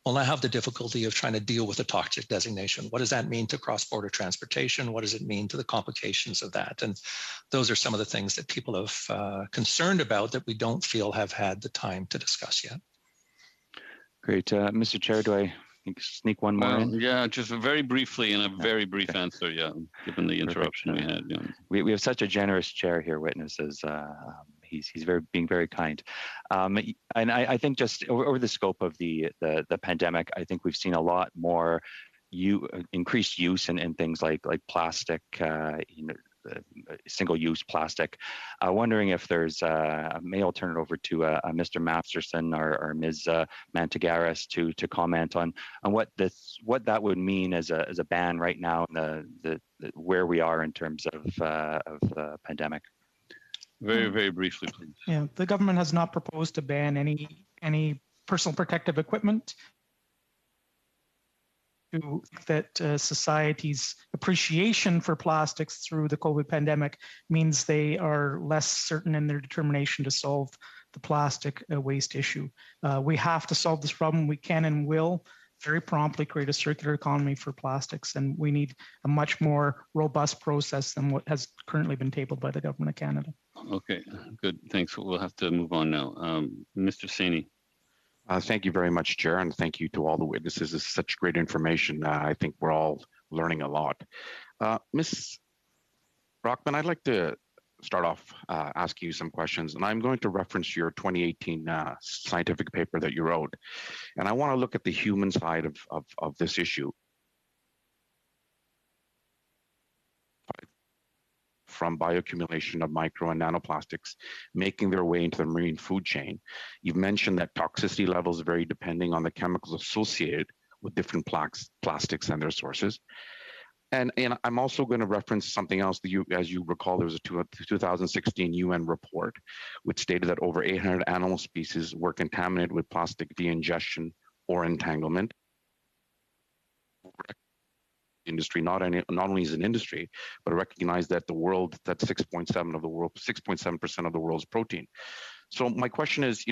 will now have the difficulty of trying to deal with the toxic designation. What does that mean to cross-border transportation? What does it mean to the complications of that? And those are some of the things that people have concerned about that we don't feel have had the time to discuss yet. Great. Mr. Chair, do I sneak one more in? Yeah, just very briefly and a very brief answer, given the interruption we had. Yeah. We have such a generous chair here, witnesses. He's being very kind, and I think just over the scope of the pandemic, I think we've seen a lot more increased use in things like plastic, single-use plastic. Wondering if there's may I'll turn it over to Mr. Masterson or Ms. Mantagaris to comment on what that would mean as a ban right now in the where we are in terms of the pandemic. Very, very briefly, please. Yeah, the government has not proposed to ban any personal protective equipment. that society's appreciation for plastics through the COVID pandemic means they are less certain in their determination to solve the plastic waste issue. We have to solve this problem. We can and will very promptly create a circular economy for plastics, and we need a much more robust process than what has currently been tabled by the Government of Canada. Okay, good. Thanks. We'll have to move on now. Mr. Saini. Thank you very much, Chair, and thank you to all the witnesses. This is such great information. I think we're all learning a lot. Ms. Brockman, I'd like to start off asking you some questions, and I'm going to reference your 2018 scientific paper that you wrote. And I want to look at the human side of this issue. From bioaccumulation of micro and nanoplastics making their way into the marine food chain. You've mentioned that toxicity levels vary depending on the chemicals associated with different plastics and their sources. And I'm also going to reference something else that as you recall, there was a 2016 UN report which stated that over 800 animal species were contaminated with plastic via ingestion or entanglement. Industry, not only as an industry, but recognize that the world, that 6.7% of the world's protein. So my question is,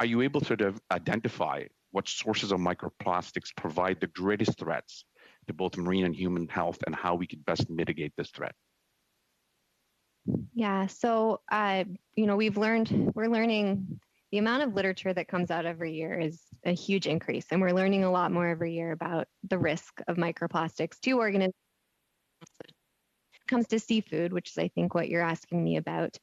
are you able to identify what sources of microplastics provide the greatest threats to both marine and human health, and how we could best mitigate this threat? Yeah, so we're learning the amount of literature that comes out every year is a huge increase, and we're learning a lot more every year about the risk of microplastics to organisms. When it comes to seafood, which is I think what you're asking me about,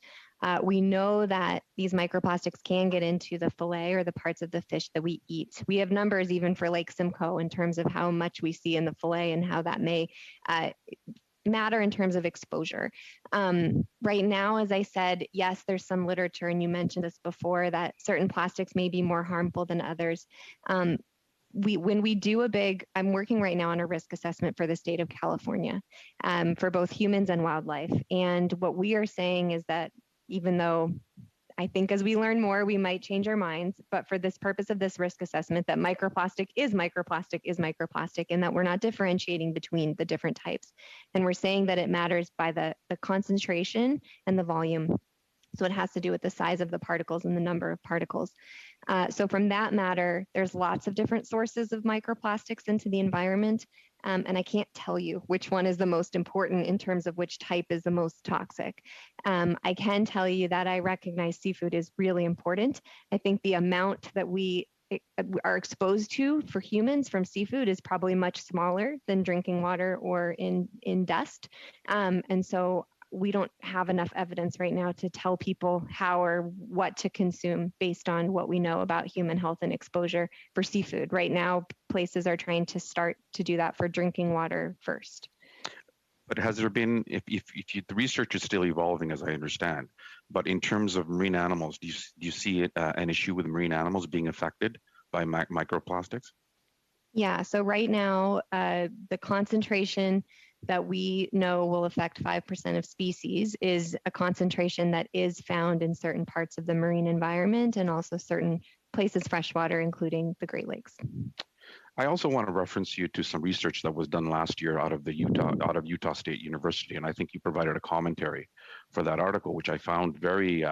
we know that these microplastics can get into the fillet or the parts of the fish that we eat. We have numbers even for Lake Simcoe in terms of how much we see in the fillet and how that may matter in terms of exposure. Right now, as I said, yes, there's some literature, and you mentioned this before, that certain plastics may be more harmful than others. When we do I'm working right now on a risk assessment for the state of California for both humans and wildlife. And what we are saying is that even though I think as we learn more, we might change our minds. But for this purpose of this risk assessment, that microplastic is microplastic, and that we're not differentiating between the different types. And we're saying that it matters by the concentration and the volume. So it has to do with the size of the particles and the number of particles. So from that matter, there's lots of different sources of microplastics into the environment. And I can't tell you which one is the most important in terms of which type is the most toxic. I can tell you that I recognize seafood is really important. I think the amount that we are exposed to for humans from seafood is probably much smaller than drinking water or in dust. And so we don't have enough evidence right now to tell people how or what to consume based on what we know about human health and exposure for seafood. Right now, places are trying to start to do that for drinking water first. But has there been, the research is still evolving, as I understand, but in terms of marine animals, do you see an issue with marine animals being affected by microplastics? Yeah, so right now, the concentration that we know will affect 5% of species is a concentration that is found in certain parts of the marine environment and also certain places freshwater, including the Great Lakes. I also want to reference you to some research that was done last year out of Utah State University, and I think you provided a commentary for that article, which I found very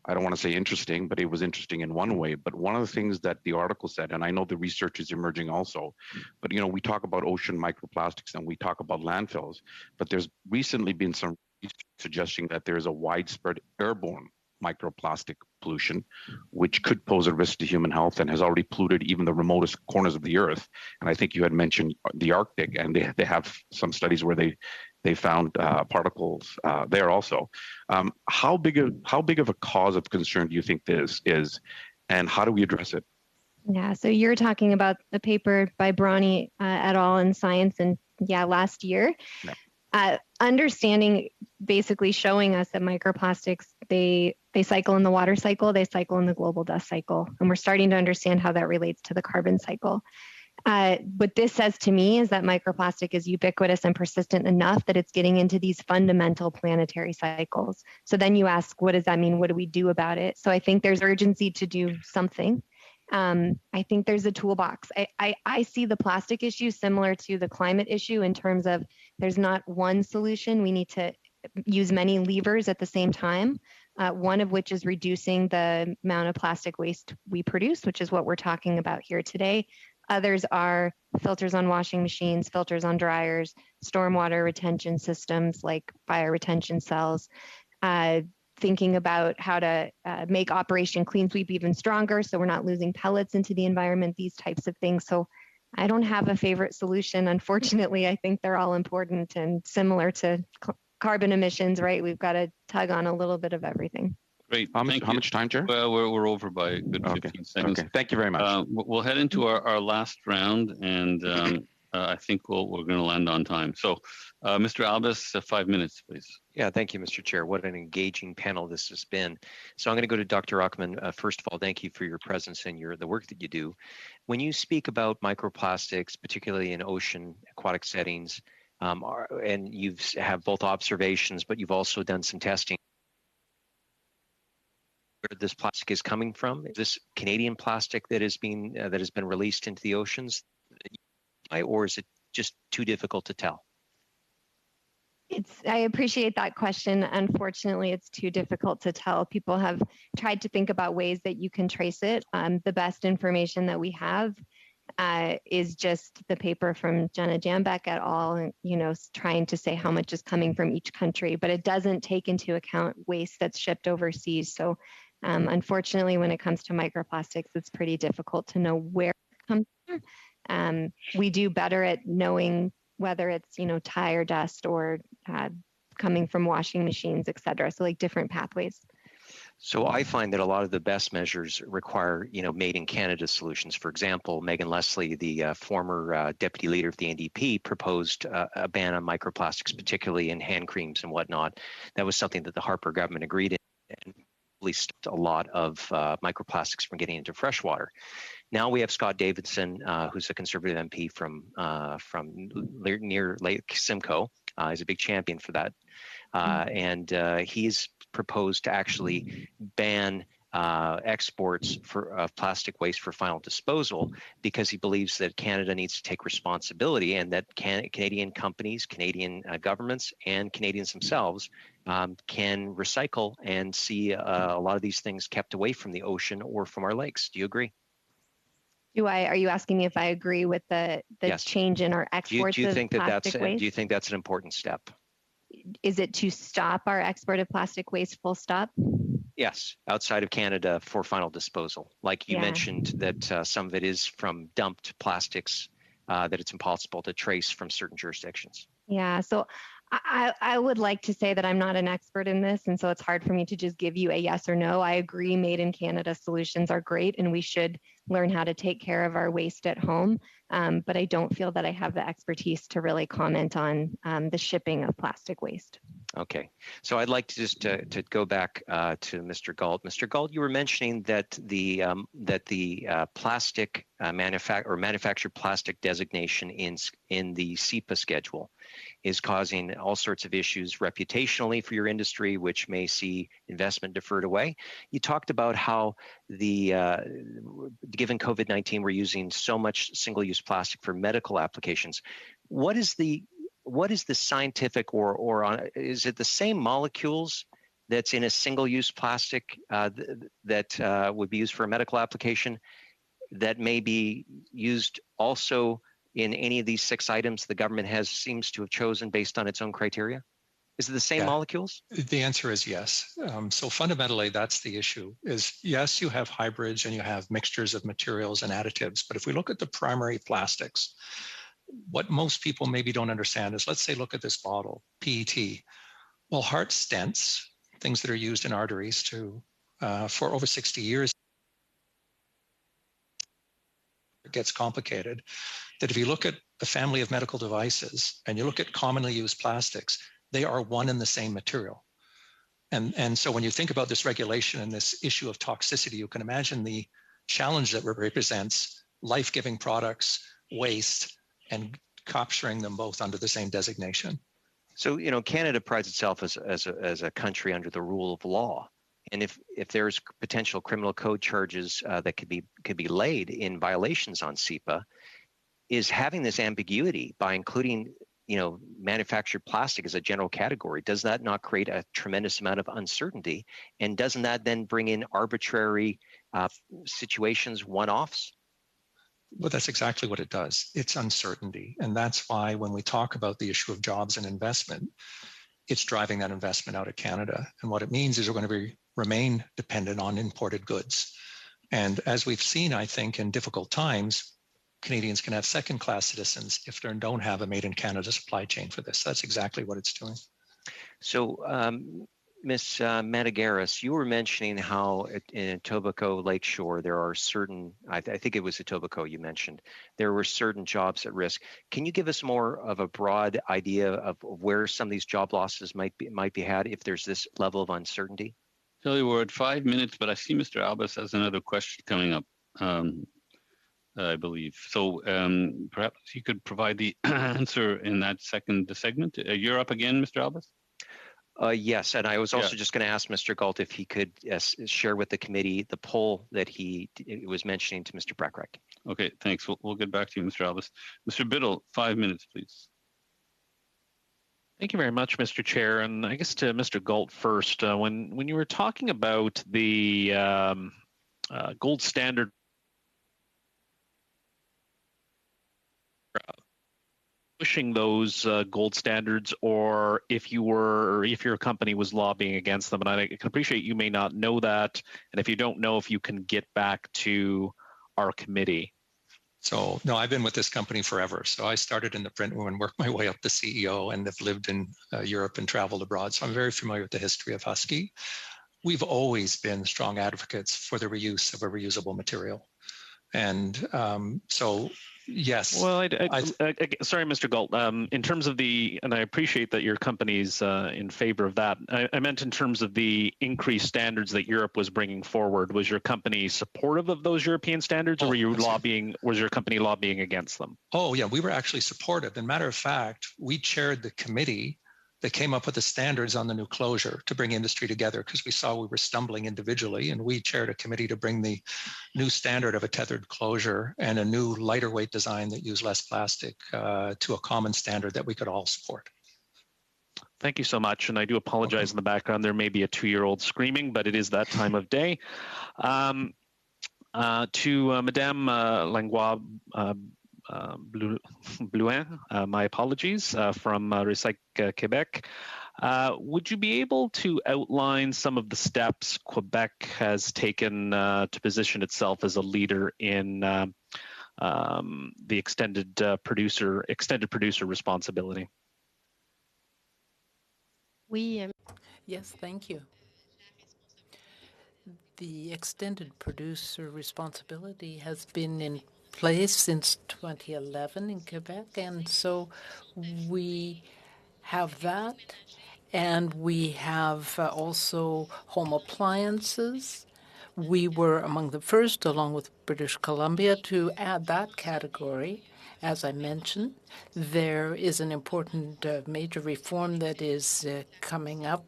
I don't want to say interesting, but it was interesting in one way. But one of the things that the article said, and I know the research is emerging also, but we talk about ocean microplastics and we talk about landfills, but there's recently been some research suggesting that there's a widespread airborne microplastic pollution, which could pose a risk to human health and has already polluted even the remotest corners of the earth. And I think you had mentioned the Arctic, and they have some studies where they found particles there also. How big of a cause of concern do you think this is, and how do we address it? Yeah, so you're talking about the paper by Bronny et al. In Science, and last year. Yeah. Understanding, basically showing us that microplastics, they cycle in the water cycle, they cycle in the global dust cycle, and we're starting to understand how that relates to the carbon cycle. What this says to me is that microplastic is ubiquitous and persistent enough that it's getting into these fundamental planetary cycles. So then you ask, what does that mean? What do we do about it? So I think there's urgency to do something. I think there's a toolbox. I see the plastic issue similar to the climate issue in terms of there's not one solution. We need to use many levers at the same time, one of which is reducing the amount of plastic waste we produce, which is what we're talking about here today. Others are filters on washing machines, filters on dryers, stormwater retention systems like fire retention cells, thinking about how to make Operation Clean Sweep even stronger so we're not losing pellets into the environment, these types of things. So I don't have a favorite solution. Unfortunately, I think they're all important and similar to carbon emissions, right? We've got to tug on a little bit of everything. Great. How much time, Chair? Well, we're over by a good 15 seconds. Okay. Thank you very much. We'll head into our last round, and I think we're going to land on time. So, Mr. Albus, 5 minutes, please. Yeah, thank you, Mr. Chair. What an engaging panel this has been. So I'm going to go to Dr. Rockman. First of all, thank you for your presence and the work that you do. When you speak about microplastics, particularly in ocean aquatic settings, and you have both observations, but you've also done some testing. Where this plastic is coming from? Is this Canadian plastic that has been released into the oceans, or is it just too difficult to tell? I appreciate that question. Unfortunately, it's too difficult to tell. People have tried to think about ways that you can trace it. The best information that we have is just the paper from Jenna Jambeck et al., trying to say how much is coming from each country, but it doesn't take into account waste that's shipped overseas. So unfortunately, when it comes to microplastics, it's pretty difficult to know where it comes from. We do better at knowing whether it's, tire dust or coming from washing machines, et cetera. So like different pathways. So I find that a lot of the best measures require, made in Canada solutions. For example, Megan Leslie, the former deputy leader of the NDP, proposed a ban on microplastics, particularly in hand creams and whatnot. That was something that the Harper government agreed in and really stopped a lot of microplastics from getting into fresh water. Now we have Scott Davidson, who's a Conservative MP from near Lake Simcoe. He's a big champion for that. And he's proposed to actually ban exports of plastic waste for final disposal because he believes that Canada needs to take responsibility and that Canadian companies, Canadian governments, and Canadians themselves can recycle and see a lot of these things kept away from the ocean or from our lakes. Do you agree? Are you asking me if I agree with the Yes. change in our exports do you of think plastic waste? Do you think that's an important step? Is it to stop our export of plastic waste full stop? Yes, outside of Canada for final disposal. Like you mentioned that some of it is from dumped plastics that it's impossible to trace from certain jurisdictions. Yeah, so I would like to say that I'm not an expert in this, and so it's hard for me to just give you a yes or no. I agree made in Canada solutions are great, and we should learn how to take care of our waste at home. But I don't feel that I have the expertise to really comment on the shipping of plastic waste. Okay, so I'd like to just to go back to Mr. Galt. Mr. Galt, you were mentioning that the plastic manufactured plastic designation in the SEPA schedule is causing all sorts of issues reputationally for your industry, which may see investment deferred away. You talked about how given COVID-19, we're using so much single-use plastic for medical applications. What is the scientific or is it the same molecules that's in a single-use plastic that would be used for a medical application that may be used also in any of these 6 items the government seems to have chosen based on its own criteria? Is it the same molecules? The answer is yes. So fundamentally, that's the issue is yes, you have hybrids and you have mixtures of materials and additives. But if we look at the primary plastics, what most people maybe don't understand is, let's say, look at this bottle, PET. Well, heart stents, things that are used in arteries for over 60 years, it gets complicated. That if you look at the family of medical devices and you look at commonly used plastics, they are one and the same material. And so when you think about this regulation and this issue of toxicity, you can imagine the challenge that represents life-giving products, waste, and capturing them both under the same designation. So, Canada prides itself as a country under the rule of law. And if there's potential criminal code charges that could be laid in violations on SEPA, is having this ambiguity by including manufactured plastic as a general category, does that not create a tremendous amount of uncertainty? And doesn't that then bring in arbitrary situations, one-offs? Well, that's exactly what it does. It's uncertainty. And that's why when we talk about the issue of jobs and investment, it's driving that investment out of Canada. And what it means is we're going to remain dependent on imported goods. And as we've seen, I think, in difficult times, Canadians can have second-class citizens if they don't have a made-in-Canada supply chain for this. That's exactly what it's doing. So, Ms. Mantagaris, you were mentioning how in Etobicoke Lakeshore there are certain, I think it was Etobicoke you mentioned, there were certain jobs at risk. Can you give us more of a broad idea of where some of these job losses might be had if there's this level of uncertainty? Kelly, we're at 5 minutes, but I see Mr. Albus has another question coming up. I believe. So perhaps you could provide the answer in that second segment. You're up again, Mr. Albus? Yes, and I was also just going to ask Mr. Galt if he could share with the committee the poll that he was mentioning to Mr. Breckrack. Okay, thanks. We'll get back to you, Mr. Albus. Mr. Biddle, 5 minutes, please. Thank you very much, Mr. Chair. And I guess to Mr. Galt first, when you were talking about the gold standard pushing those gold standards, or if your company was lobbying against them, and I can appreciate you may not know that, and if you don't know, if you can get back to our committee. So no, I've been with this company forever. So I started in the print room and worked my way up to CEO, and have lived in Europe and traveled abroad. So I'm very familiar with the history of Husky. We've always been strong advocates for the reuse of a reusable material. And so, yes. Well, sorry, Mr. Galt. In terms of and I appreciate that your company's in favor of that. I meant in terms of the increased standards that Europe was bringing forward. Was your company supportive of those European standards, or were you lobbying? Was your company lobbying against them? Oh, yeah, we were actually supportive. And matter of fact, we chaired the committee that came up with the standards on the new closure to bring industry together, because we saw we were stumbling individually, and we chaired a committee to bring the new standard of a tethered closure and a new lighter weight design that used less plastic to a common standard that we could all support. Thank you so much. And I do apologize in the background. There may be a 2-year-old screaming, but it is that time of day. To Madame Langlois Blouin, my apologies, from Recyc Quebec. Would you be able to outline some of the steps Quebec has taken to position itself as a leader in the extended producer responsibility? Yes, thank you. The extended producer responsibility has been in place since 2011 in Quebec, and so we have that, and we have also home appliances. We were among the first, along with British Columbia, to add that category. As I mentioned, there is an important major reform that is coming up.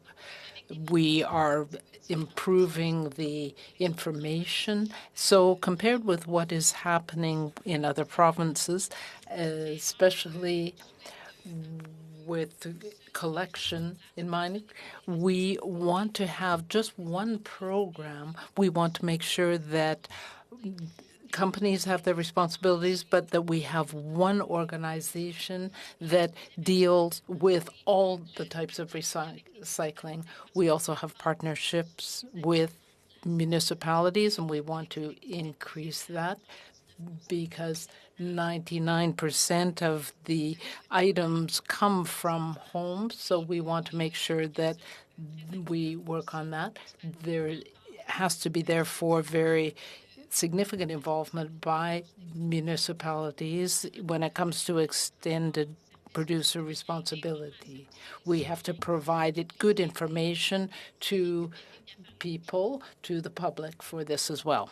We are improving the information. So compared with what is happening in other provinces, especially with collection in mind, we want to have just one program. We want to make sure that companies have their responsibilities, but that we have one organization that deals with all the types of recycling. We also have partnerships with municipalities, and we want to increase that, because 99% of the items come from homes. So we want to make sure that we work on that. There has to be, therefore, very significant involvement by municipalities when it comes to extended producer responsibility. We have to provide good information to people, to the public, for this as well.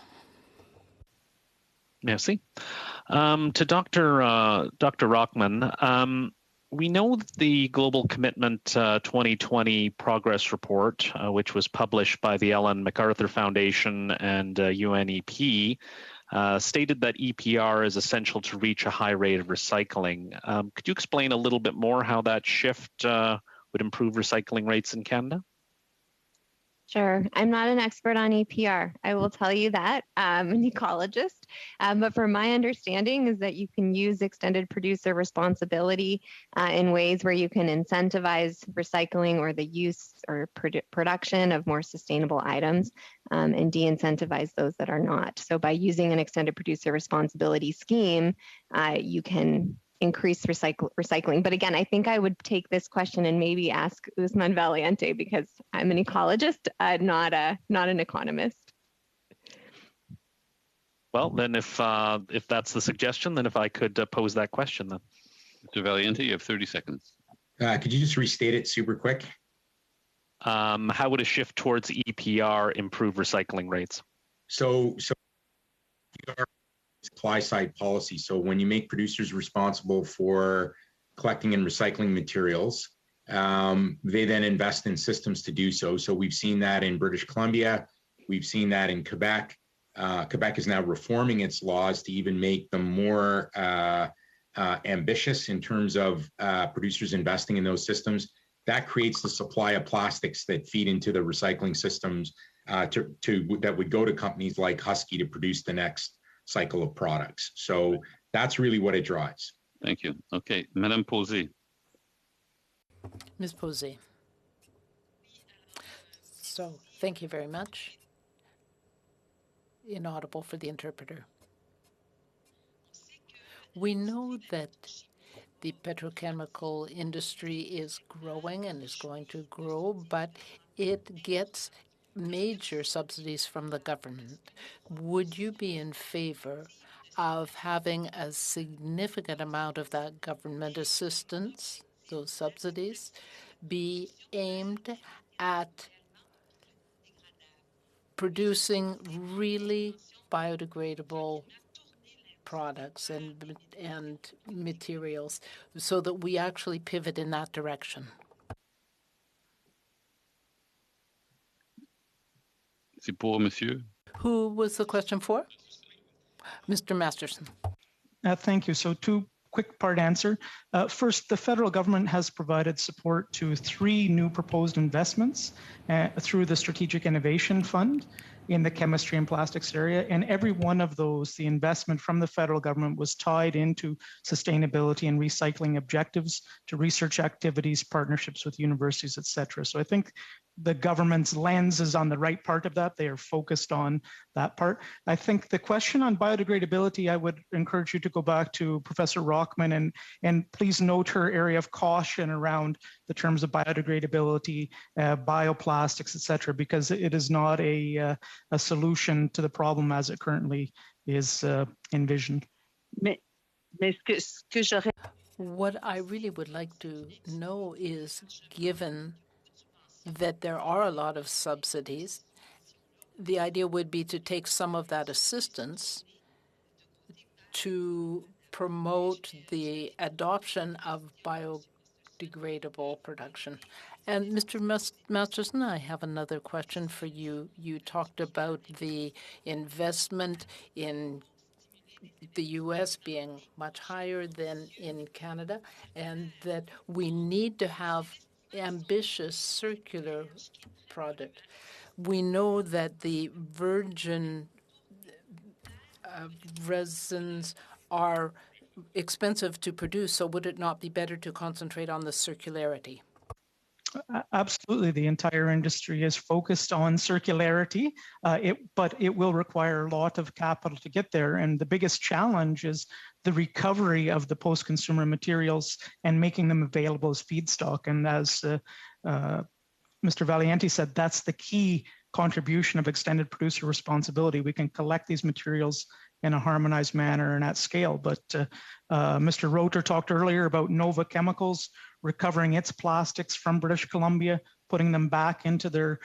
Merci. To Dr. Rockman, We know that the Global Commitment 2020 Progress Report, which was published by the Ellen MacArthur Foundation and UNEP, stated that EPR is essential to reach a high rate of recycling. Could you explain a little bit more how that shift would improve recycling rates in Canada? Sure. I'm not an expert on EPR. I will tell you that. I'm an ecologist. But from my understanding is that you can use extended producer responsibility in ways where you can incentivize recycling or the use or production of more sustainable items and de-incentivize those that are not. So by using an extended producer responsibility scheme, you can increase recycling. But again, I think I would take this question and maybe ask Usman Valiente because I'm an ecologist, not an economist. Well, then if that's the suggestion, then if I could pose that question then. Mr. Valiente, you have 30 seconds. Could you just restate it super quick? How would a shift towards EPR improve recycling rates? So supply side policy. So when you make producers responsible for collecting and recycling materials, they then invest in systems to do so. So we've seen that in British Columbia. We've seen that in Quebec. Quebec is now reforming its laws to even make them more ambitious in terms of producers investing in those systems. That creates the supply of plastics that feed into the recycling systems that would go to companies like Husky to produce the next cycle of products. So that's really what it drives. Thank you. Okay, Madame Posey. Ms. Posey. So thank you very much. Inaudible for the interpreter. We know that the petrochemical industry is growing and is going to grow, but it gets major subsidies from the government. Would you be in favor of having a significant amount of that government assistance, those subsidies, be aimed at producing really biodegradable products and materials so that we actually pivot in that direction? C'est pour monsieur. Who was the question for? Mr. Masterson. Thank you. So two quick part answer. First, the federal government has provided support to 3 new proposed investments through the Strategic Innovation Fund in the chemistry and plastics area. And every one of those, the investment from the federal government was tied into sustainability and recycling objectives, to research activities, partnerships with universities, et cetera. So I think the government's lens is on the right part of that. They are focused on that part. I think the question on biodegradability, I would encourage you to go back to Professor Rockman and please note her area of caution around the terms of biodegradability, bioplastics, et cetera, because it is not a solution to the problem as it currently is envisioned. What I really would like to know is, given that there are a lot of subsidies, the idea would be to take some of that assistance to promote the adoption of biodegradable production. And Mr. Masterson, I have another question for you. You talked about the investment in the U.S. being much higher than in Canada, and that we need to have ambitious circular product. We know that the virgin resins are expensive to produce, so would it not be better to concentrate on the circularity? Absolutely. The entire industry is focused on circularity, but it will require a lot of capital to get there. And the biggest challenge is the recovery of the post-consumer materials and making them available as feedstock. And as Mr. Valiente said, that's the key contribution of extended producer responsibility. We can collect these materials in a harmonized manner and at scale. But Mr. Roter talked earlier about Nova Chemicals recovering its plastics from British Columbia, putting them back into their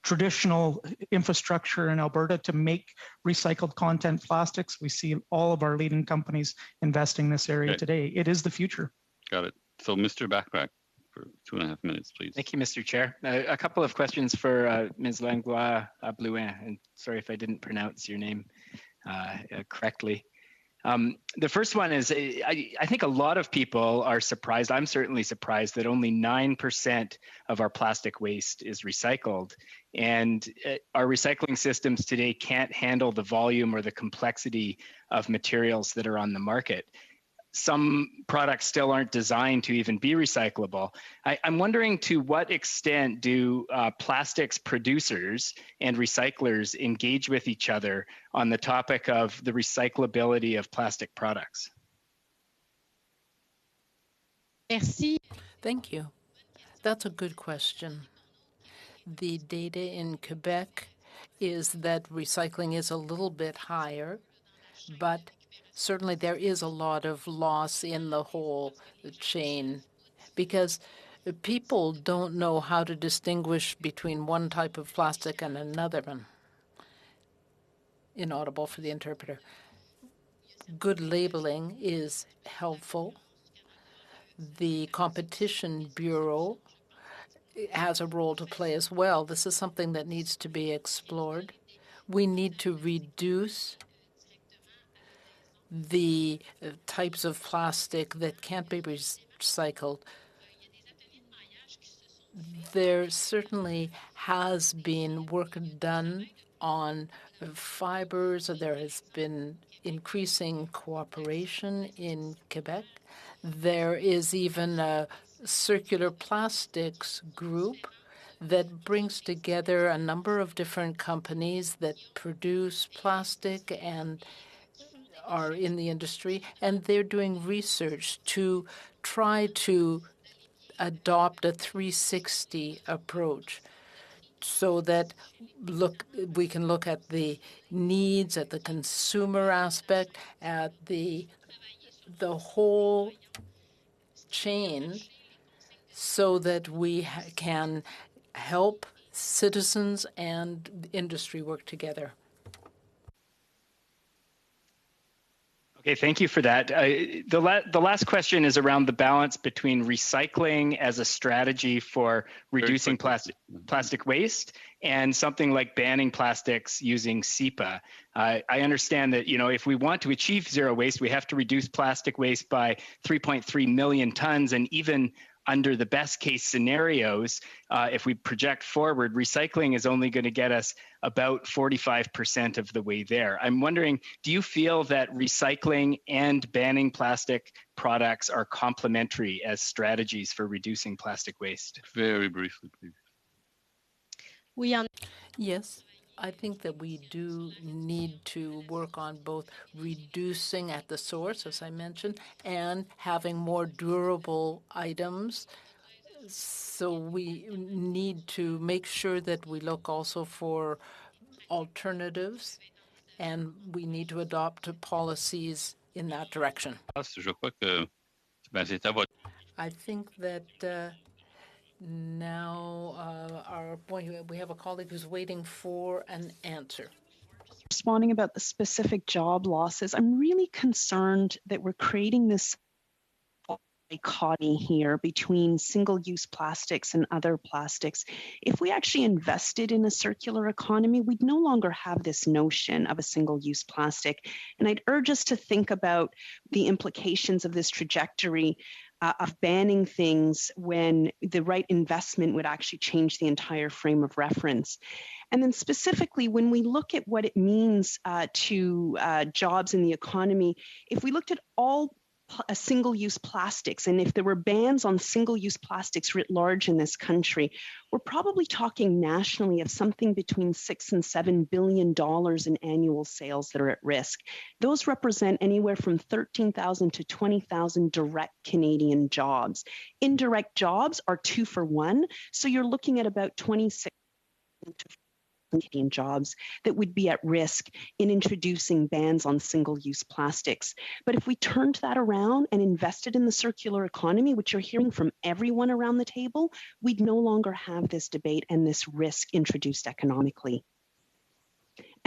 traditional infrastructure in Alberta to make recycled content plastics. We see all of our leading companies investing in this area today. It is the future. Got it. So Mr. Backrack for 2.5 minutes, please. Thank you, Mr. Chair. A couple of questions for Ms. Langlois Blouin, and sorry if I didn't pronounce your name correctly. The first one is, I think a lot of people are surprised, I'm certainly surprised, that only 9% of our plastic waste is recycled. And our recycling systems today can't handle the volume or the complexity of materials that are on the market. Some products still aren't designed to even be recyclable. I'm wondering, to what extent do plastics producers and recyclers engage with each other on the topic of the recyclability of plastic products? Merci. Thank you. That's a good question. The data in Quebec is that recycling is a little bit higher, but certainly there is a lot of loss in the whole chain because people don't know how to distinguish between one type of plastic and another one. Inaudible for the interpreter. Good labeling is helpful. The Competition Bureau has a role to play as well. This is something that needs to be explored. We need to reduce the types of plastic that can't be recycled. There certainly has been work done on fibers. There has been increasing cooperation in Quebec. There is even a circular plastics group that brings together a number of different companies that produce plastic and are in the industry, and they're doing research to try to adopt a 360 approach so that we can look at the needs, at the consumer aspect, at the whole chain, so that we can help citizens and industry work together. Okay, thank you for that. The last question is around the balance between recycling as a strategy for reducing plastic waste and something like banning plastics using SEPA. I understand that, if we want to achieve zero waste, we have to reduce plastic waste by 3.3 million tons, and even under the best case scenarios, if we project forward, recycling is only going to get us about 45% of the way there. I'm wondering, do you feel that recycling and banning plastic products are complementary as strategies for reducing plastic waste? Very briefly, please. Yes. I think that we do need to work on both reducing at the source, as I mentioned, and having more durable items. So we need to make sure that we look also for alternatives, and we need to adopt policies in that direction. I think that now we have a colleague who's waiting for an answer. Responding about the specific job losses, I'm really concerned that we're creating this dichotomy here between single-use plastics and other plastics. If we actually invested in a circular economy, we'd no longer have this notion of a single-use plastic. And I'd urge us to think about the implications of this trajectory of banning things when the right investment would actually change the entire frame of reference. And then specifically, when we look at what it means to jobs in the economy, if we looked at all single-use plastics, and if there were bans on single-use plastics writ large in this country, we're probably talking nationally of something between $6 and $7 billion in annual sales that are at risk. Those represent anywhere from 13,000 to 20,000 direct Canadian jobs. Indirect jobs are 2 for 1, so you're looking at about 26 to Canadian jobs that would be at risk in introducing bans on single-use plastics. But if we turned that around and invested in the circular economy, which you're hearing from everyone around the table, we'd no longer have this debate and this risk introduced economically.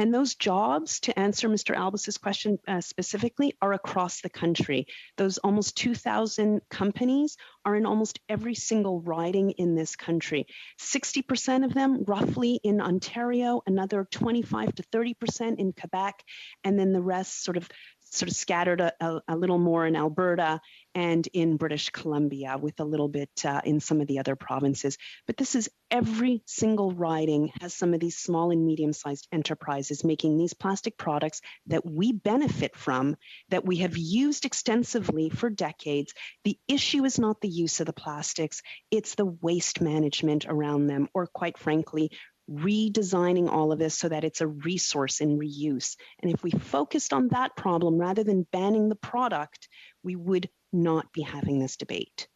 And those jobs, to answer Mr. Albus's question specifically, are across the country. Those almost 2,000 companies are in almost every single riding in this country. 60% of them roughly in Ontario, another 25 to 30% in Quebec, and then the rest sort of scattered a little more in Alberta and in British Columbia, with a little bit in some of the other provinces. But this is every single riding has some of these small and medium-sized enterprises making these plastic products that we benefit from, that we have used extensively for decades. The issue is not the use of the plastics, it's the waste management around them, or quite frankly, redesigning all of this so that it's a resource in reuse. And if we focused on that problem rather than banning the product, we would not be having this debate.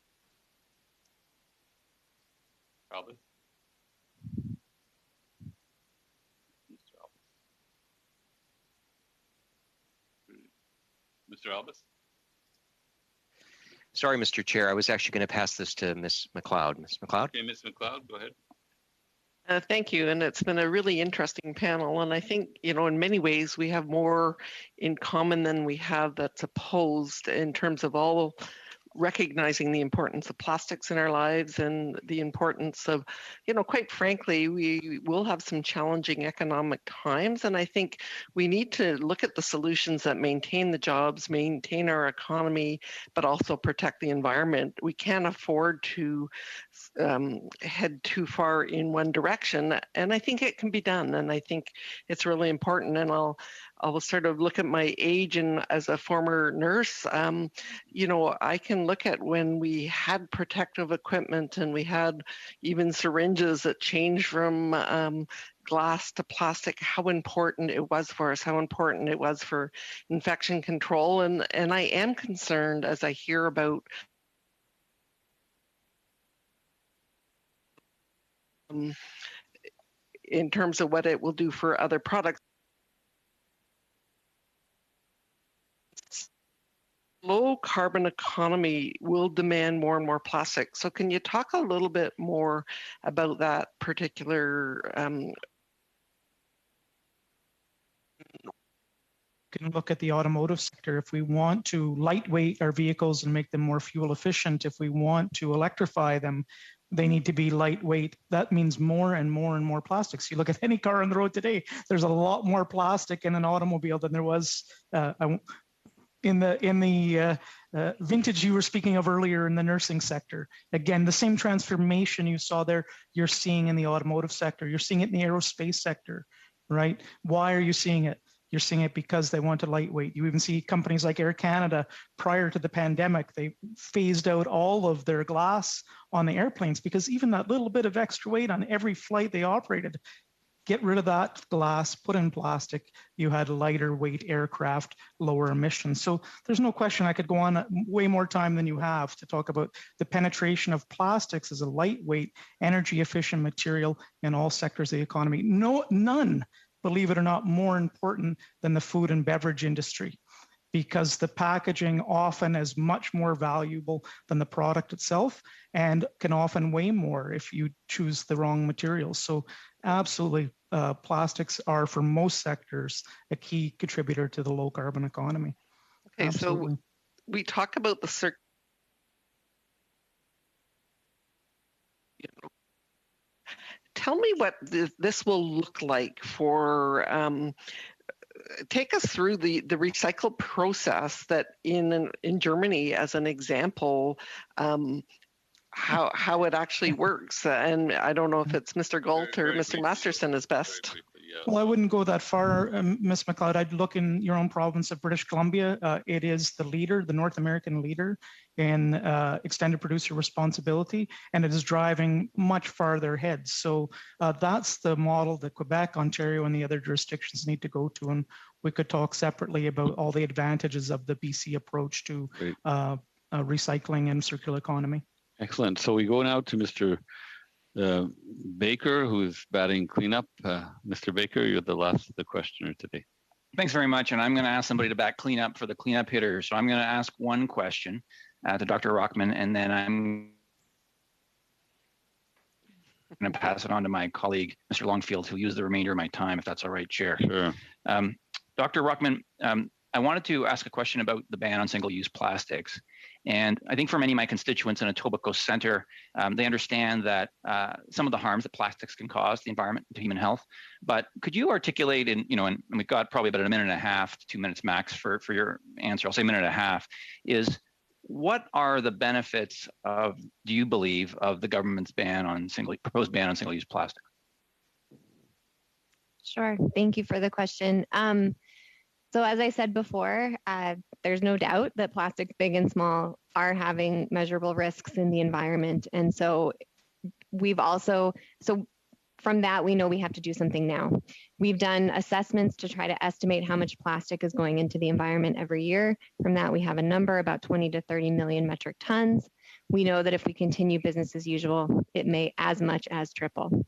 Albus? Mr. Albus? Sorry, Mr. Chair, I was actually going to pass this to Ms. McLeod. Ms. McLeod? Okay, Ms. McLeod, go ahead. Thank you. And it's been a really interesting panel. And I think, in many ways, we have more in common than we have that's opposed in terms of all recognizing the importance of plastics in our lives and the importance of, quite frankly, we will have some challenging economic times. And I think we need to look at the solutions that maintain the jobs, maintain our economy, but also protect the environment. We can't afford to head too far in one direction. And I think it can be done. And I think it's really important. And I'll sort of look at my age and as a former nurse, I can look at when we had protective equipment and we had even syringes that changed from glass to plastic, how important it was for us, how important it was for infection control. And I am concerned as I hear about in terms of what it will do for other products. Low carbon economy will demand more and more plastic. So can you talk a little bit more about that particular Can look at the automotive sector. If we want to lightweight our vehicles and make them more fuel efficient, if we want to electrify them, they need to be lightweight. That means more and more and more plastics. You look at any car on the road today, there's a lot more plastic in an automobile than there was in the vintage you were speaking of earlier in the nursing sector. Again, the same transformation you saw there, you're seeing in the automotive sector. You're seeing it in the aerospace sector, right? Why are you seeing it? You're seeing it because they want to lightweight. You even see companies like Air Canada, prior to the pandemic, they phased out all of their glass on the airplanes because even that little bit of extra weight on every flight they operated, get rid of that glass, put in plastic, you had lighter weight aircraft, lower emissions. So there's no question I could go on way more time than you have to talk about the penetration of plastics as a lightweight, energy efficient material in all sectors of the economy. None, believe it or not, more important than the food and beverage industry, because the packaging often is much more valuable than the product itself and can often weigh more if you choose the wrong materials. So absolutely, plastics are, for most sectors, a key contributor to the low carbon economy. Okay, absolutely. So we talk about the tell me what this will look like for take us through the recycle process that in Germany, as an example, how it actually works. And I don't know if it's Mr. Galt or Mr. Masterson is best. Well, I wouldn't go that far, Ms. McLeod. I'd look in your own province of British Columbia. It is the leader, the North American leader in extended producer responsibility, and it is driving much farther ahead. So that's the model that Quebec, Ontario, and the other jurisdictions need to go to. And we could talk separately about all the advantages of the BC approach to recycling and circular economy. Excellent. So we go now to Mr. Baker, who's batting cleanup. Mr. Baker, you're the last of the questioner today. Thanks very much. And I'm going to ask somebody to bat cleanup for the cleanup hitter. So I'm going to ask one question to Dr. Rockman, and then I'm going to pass it on to my colleague, Mr. Longfield, who'll use the remainder of my time, if that's all right, Chair. Sure. Dr. Ruckman, I wanted to ask a question about the ban on single-use plastics. And I think for many of my constituents in Etobicoke Centre, they understand that some of the harms that plastics can cause the environment to human health. But could you articulate, and we've got probably about a minute and a half to 2 minutes max for your answer. I'll say a minute and a half. Is what are the benefits of, do you believe, of the government's proposed ban on single-use plastic? Sure. Thank you for the question. So as I said before, there's no doubt that plastics, big and small, are having measurable risks in the environment. And so from that, we know we have to do something now. We've done assessments to try to estimate how much plastic is going into the environment every year. From that, we have a number, about 20 to 30 million metric tons. We know that if we continue business as usual, it may as much as triple.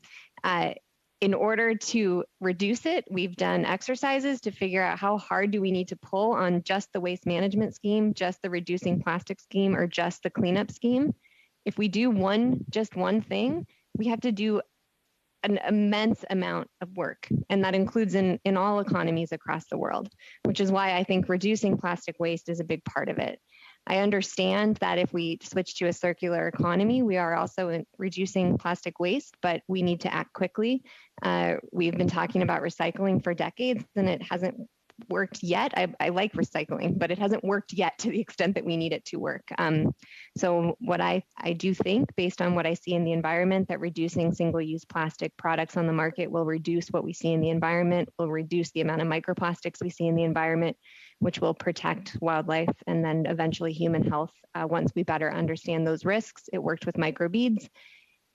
In order to reduce it, we've done exercises to figure out how hard do we need to pull on just the waste management scheme, just the reducing plastic scheme, or just the cleanup scheme. If we do just one thing, we have to do an immense amount of work, and that includes in all economies across the world, which is why I think reducing plastic waste is a big part of it. I understand that if we switch to a circular economy, we are also reducing plastic waste, but we need to act quickly. We've been talking about recycling for decades, and it hasn't worked yet. I like recycling, but it hasn't worked yet to the extent that we need it to work. So what I do think, based on what I see in the environment, that reducing single-use plastic products on the market will reduce what we see in the environment, will reduce the amount of microplastics we see in the environment, which will protect wildlife and then eventually human health once we better understand those risks. It worked with microbeads,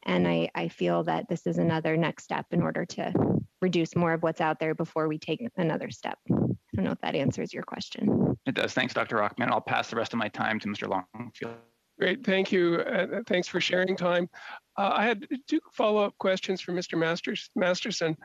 and I feel that this is another next step in order to reduce more of what's out there before we take another step. I don't know if that answers your question. It does. Thanks, Dr. Rockman. I'll pass the rest of my time to Mr. Longfield. Great, thank you. Thanks for sharing time. I had 2 follow-up questions for Mr. Masterson.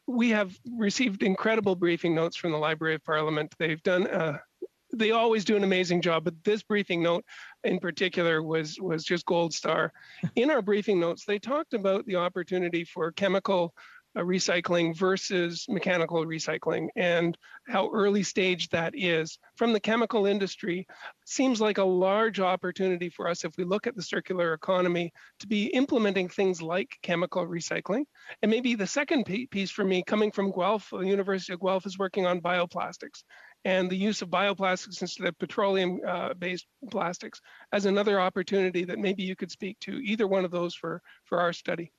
We have received incredible briefing notes from the Library of Parliament. They always do an amazing job, but this briefing note in particular was just gold star. In our briefing notes, they talked about the opportunity for chemical recycling versus mechanical recycling and how early stage that is. From the chemical industry, seems like a large opportunity for us if we look at the circular economy to be implementing things like chemical recycling. And maybe the second piece for me, coming from Guelph, the University of Guelph is working on bioplastics and the use of bioplastics instead of petroleum-based plastics as another opportunity that maybe you could speak to, either one of those for our study.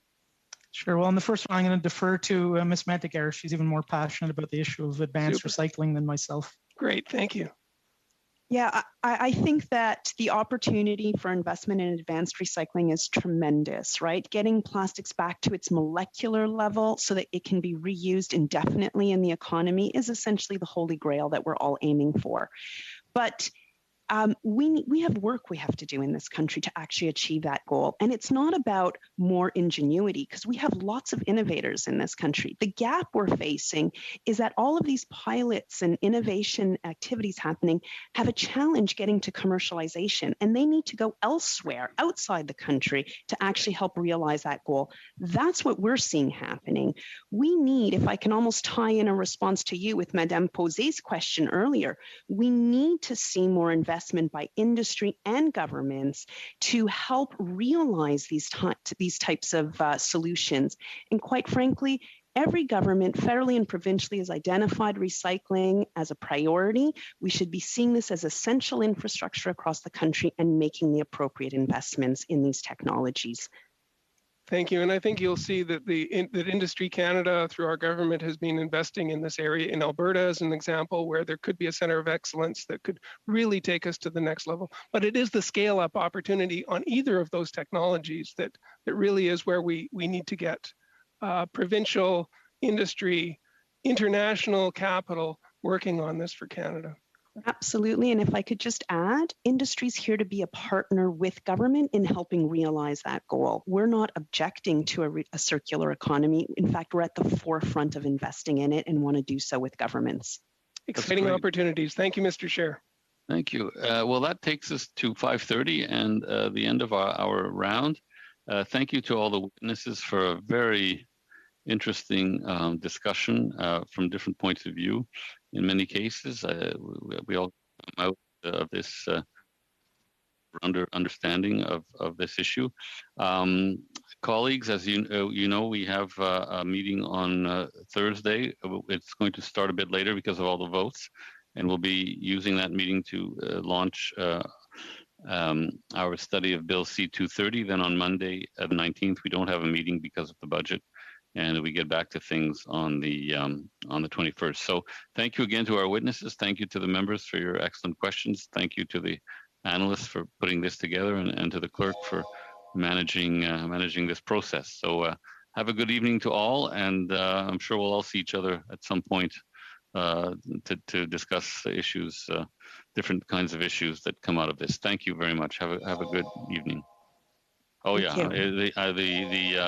Sure. Well, on the first one, I'm going to defer to Ms. Mantegaris. She's even more passionate about the issue of advanced recycling than myself. Great. Thank you. Yeah, I think that the opportunity for investment in advanced recycling is tremendous, right? Getting plastics back to its molecular level so that it can be reused indefinitely in the economy is essentially the holy grail that we're all aiming for. But we have work we have to do in this country to actually achieve that goal. And it's not about more ingenuity, because we have lots of innovators in this country. The gap we're facing is that all of these pilots and innovation activities happening have a challenge getting to commercialization, and they need to go elsewhere outside the country to actually help realize that goal. That's what we're seeing happening. We need, if I can almost tie in a response to you with Madame Posé's question earlier, we need to see more investment by industry and governments to help realize these types of solutions. And quite frankly, every government, federally and provincially, has identified recycling as a priority. We should be seeing this as essential infrastructure across the country and making the appropriate investments in these technologies. Thank you. And I think you'll see that that Industry Canada, through our government, has been investing in this area in Alberta as an example, where there could be a center of excellence that could really take us to the next level. But it is the scale-up opportunity on either of those technologies that really is where we need to get provincial, industry, international capital working on this for Canada. Absolutely. And if I could just add, industry's here to be a partner with government in helping realize that goal. We're not objecting to a circular economy. In fact, we're at the forefront of investing in it and want to do so with governments. Exciting opportunities. Thank you, Mr. Chair. Thank you. Well, that takes us to 5:30 and the end of our round. Thank you to all the witnesses for a very interesting discussion from different points of view. In many cases, we all come out of this understanding of this issue. Colleagues, as you know, we have a meeting on Thursday. It's going to start a bit later because of all the votes, and we'll be using that meeting to launch our study of Bill C-230. Then on Monday, the 19th, we don't have a meeting because of the budget, and we get back to things on the 21st. So thank you again to our witnesses. Thank you to the members for your excellent questions. Thank you to the analysts for putting this together, and to the clerk for managing this process. So have a good evening to all, and I'm sure we'll all see each other at some point to discuss issues, different kinds of issues that come out of this. Thank you very much. Have a good evening. Oh Thank yeah,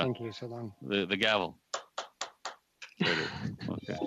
Thank you so long. The gavel. There it is. Okay.